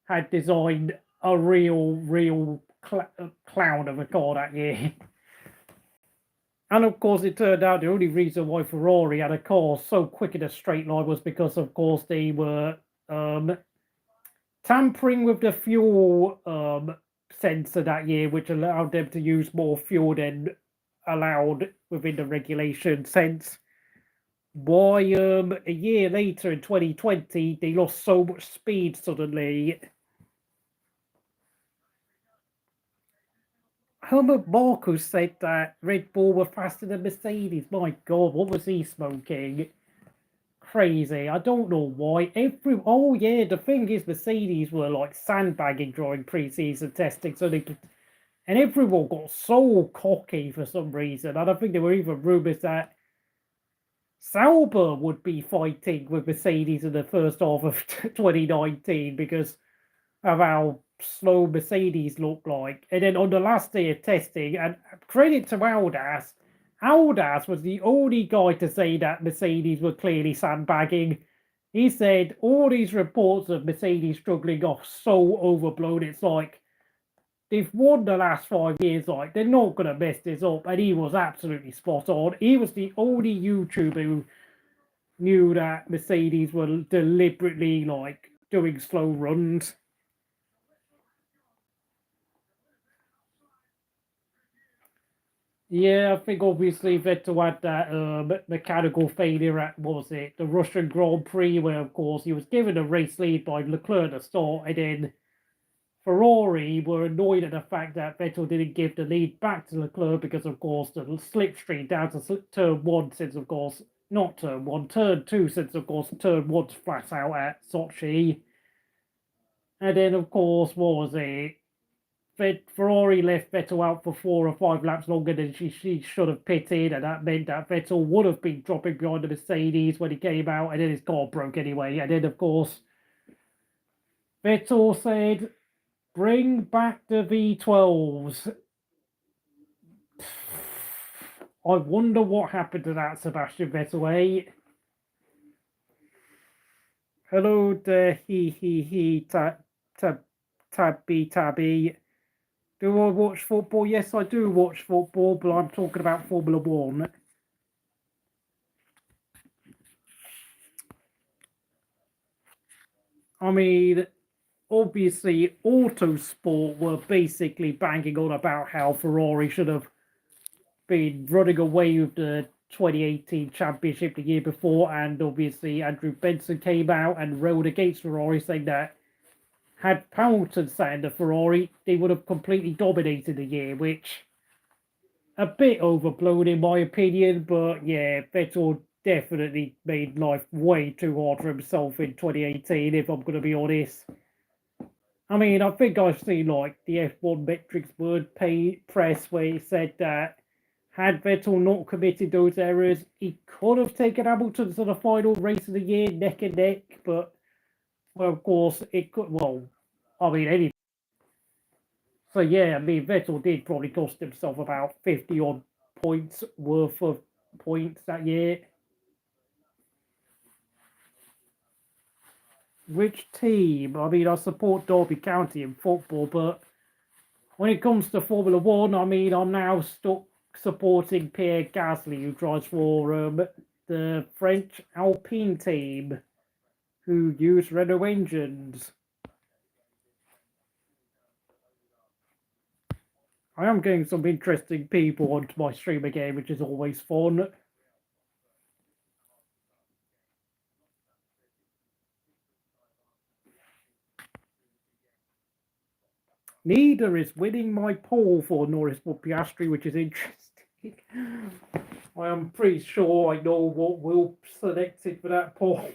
had designed a real clown of a car that year. And of course, it turned out the only reason why Ferrari had a car so quick in a straight line was because, of course, they were tampering with the fuel sensor that year, which allowed them to use more fuel than allowed within the regulation sense. Why, a year later in 2020, they lost so much speed suddenly. Helmut Marko said that Red Bull were faster than Mercedes. My God, what was he smoking? Crazy. I don't know why. Oh yeah, the thing is, Mercedes were like sandbagging during pre-season testing, so and everyone got so cocky for some reason. And I think there were even rumors that Sauber would be fighting with Mercedes in the first half of 2019 because of how slow Mercedes looked like. And then on the last day of testing, and credit to Aldas was the only guy to say that Mercedes were clearly sandbagging. He said all these reports of Mercedes struggling off so overblown. It's like they've won the last 5 years, like they're not gonna mess this up. And he was absolutely spot on. He was the only YouTuber who knew that Mercedes were deliberately like doing slow runs. Yeah, I think obviously Vettel had that mechanical failure at, what was it, the Russian Grand Prix, where of course he was given a race lead by Leclerc to start, and then Ferrari were annoyed at the fact that Vettel didn't give the lead back to Leclerc because, of course, the slipstream down to turn one, since, of course, not turn one, turn two, since, of course, turn one's flat out at Sochi. And then, of course, what was it? Ferrari left Vettel out for 4 or 5 laps longer than she should have pitted, and that meant that Vettel would have been dropping behind the Mercedes when he came out, and then his car broke anyway. And then, of course, Vettel said, "Bring back the V12s." I wonder what happened to that Sebastian Vettel, eh? Hello there, tabby. Do I watch football? Yes, I do watch football, but I'm talking about Formula One. I mean, obviously, Autosport were basically banging on about how Ferrari should have been running away with the 2018 championship the year before, and obviously Andrew Benson came out and railed against Ferrari, saying that had Hamilton sat in the Ferrari, they would have completely dominated the year, which a bit overblown in my opinion, but yeah, Vettel definitely made life way too hard for himself in 2018, if I'm going to be honest. I mean, I think I've seen like the F1 metrics word press where he said that had Vettel not committed those errors, he could have taken Hamilton to the final race of the year neck and neck, but well, of course, it could, well, I mean, anything. So yeah, I mean, Vettel did probably cost himself about 50 odd points worth of points that year. Which team? I mean, I support Derby County in football, but when it comes to Formula One, I mean, I'm now stuck supporting Pierre Gasly, who drives for the French Alpine team, who use Renault engines. I am getting some interesting people onto my stream again, which is always fun. Neither is winning my poll for Norris or Piastri, which is interesting. I am pretty sure I know what will selected for that poll.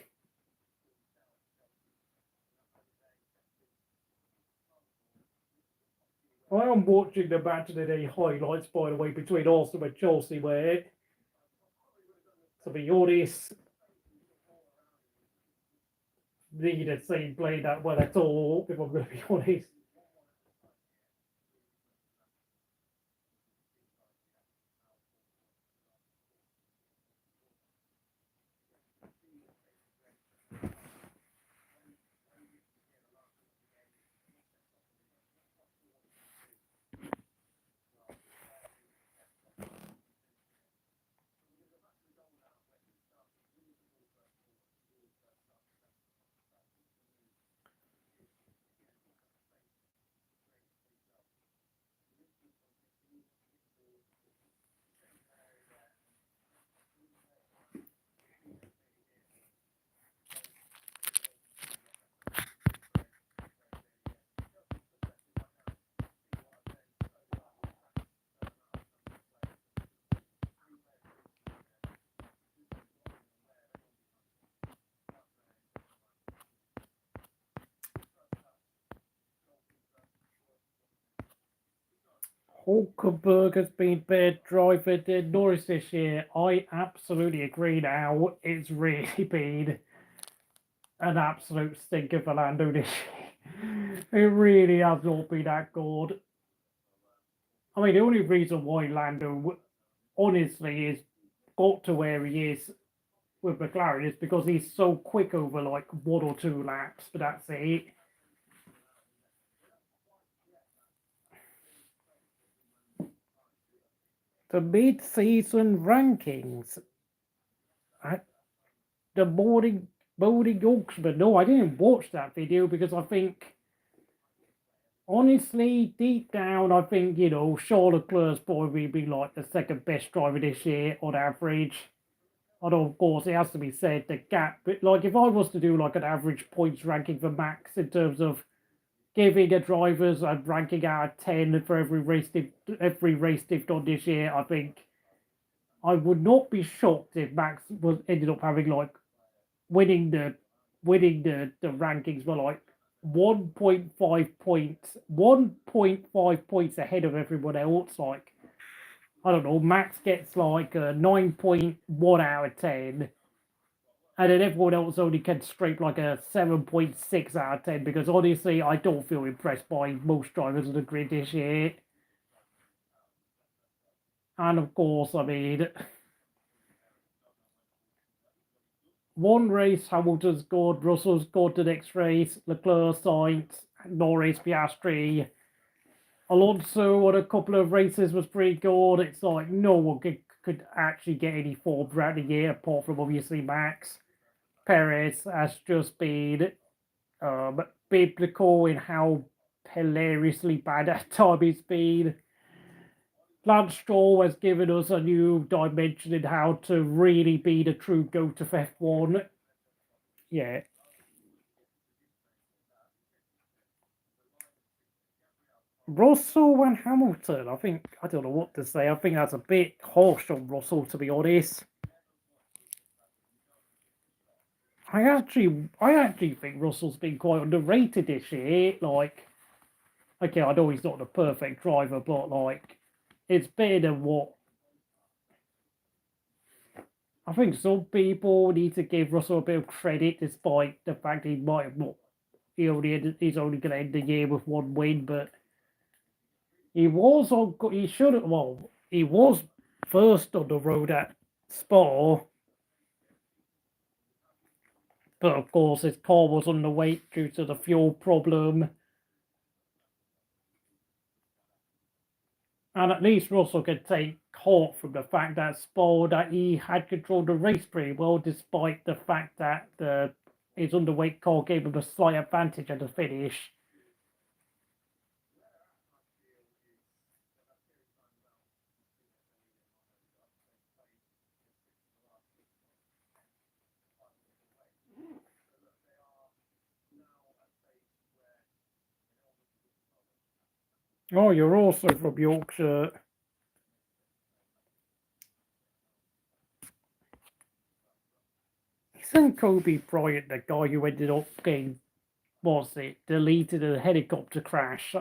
I am watching the match of the day highlights, by the way, between Arsenal and Chelsea, where, to be honest, neither team played that well at all, if I'm going to be honest. Hulkenberg has been better driver than Norris this year. I absolutely agree now. It's really been an absolute stinker for Lando this year. It really has not been that good. I mean, the only reason why Lando, honestly, is got to where he is with McLaren is because he's so quick over like 1 or 2 laps, but that's it. The mid-season rankings. The morning Yorkshireman. No, I didn't watch that video because I think, honestly, deep down, I think, Charles Leclerc's probably been like the second best driver this year on average. Although, of course, it has to be said, the gap, but like if I was to do like an average points ranking for Max in terms of giving a drivers a ranking out of 10 for every race they've done this year, I think I would not be shocked if Max ended up having like winning the rankings were like 1.5 points ahead of everyone else. Like, I don't know, Max gets like a 9.1 out of 10, and then everyone else only can scrape like a 7.6 out of 10, because honestly, I don't feel impressed by most drivers on the grid this year. And of course, I mean, one race, Hamilton scored, Russell scored the next race, Leclerc, Sainz, Norris, Piastri, Alonso on a couple of races was pretty good. It's like no one could actually get any form throughout the year apart from obviously Max. Perez has just been biblical in how hilariously bad at time it's been. Lance Stroll has given us a new dimension in how to really be the true GOAT of F1. Yeah. Russell and Hamilton, I don't know what to say. I think that's a bit harsh on Russell, to be honest. I actually think Russell's been quite underrated this year. Like, okay, I know he's not the perfect driver, but like, it's better than what I think some people need to give Russell a bit of credit, despite the fact he might have not. He's only going to end the year with 1 win, but he was on. He should have. Well, he was first on the road at Spa, but of course his car was underweight due to the fuel problem. And at least Russell could take heart from the fact that he had controlled the race pretty well, despite the fact that his underweight car gave him a slight advantage at the finish. Oh, you're also from Yorkshire. Isn't Kobe Bryant the guy who ended up getting, deleted in a helicopter crash?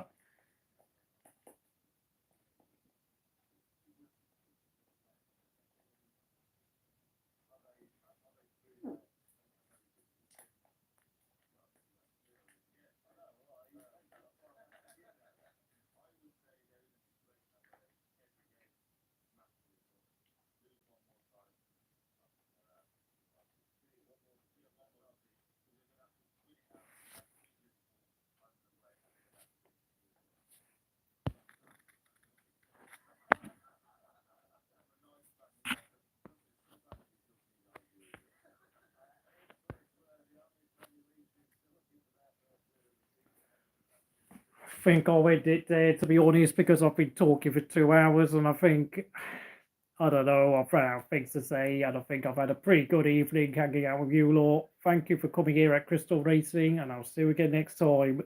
I think I'll end it there, to be honest, because I've been talking for 2 hours, and I don't know, I've run out of things to say, and I think I've had a pretty good evening hanging out with you lot. Thank you for coming here at Crystal Racing, and I'll see you again next time.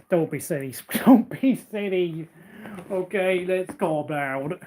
Don't be silly. Don't be silly. Okay, let's calm down.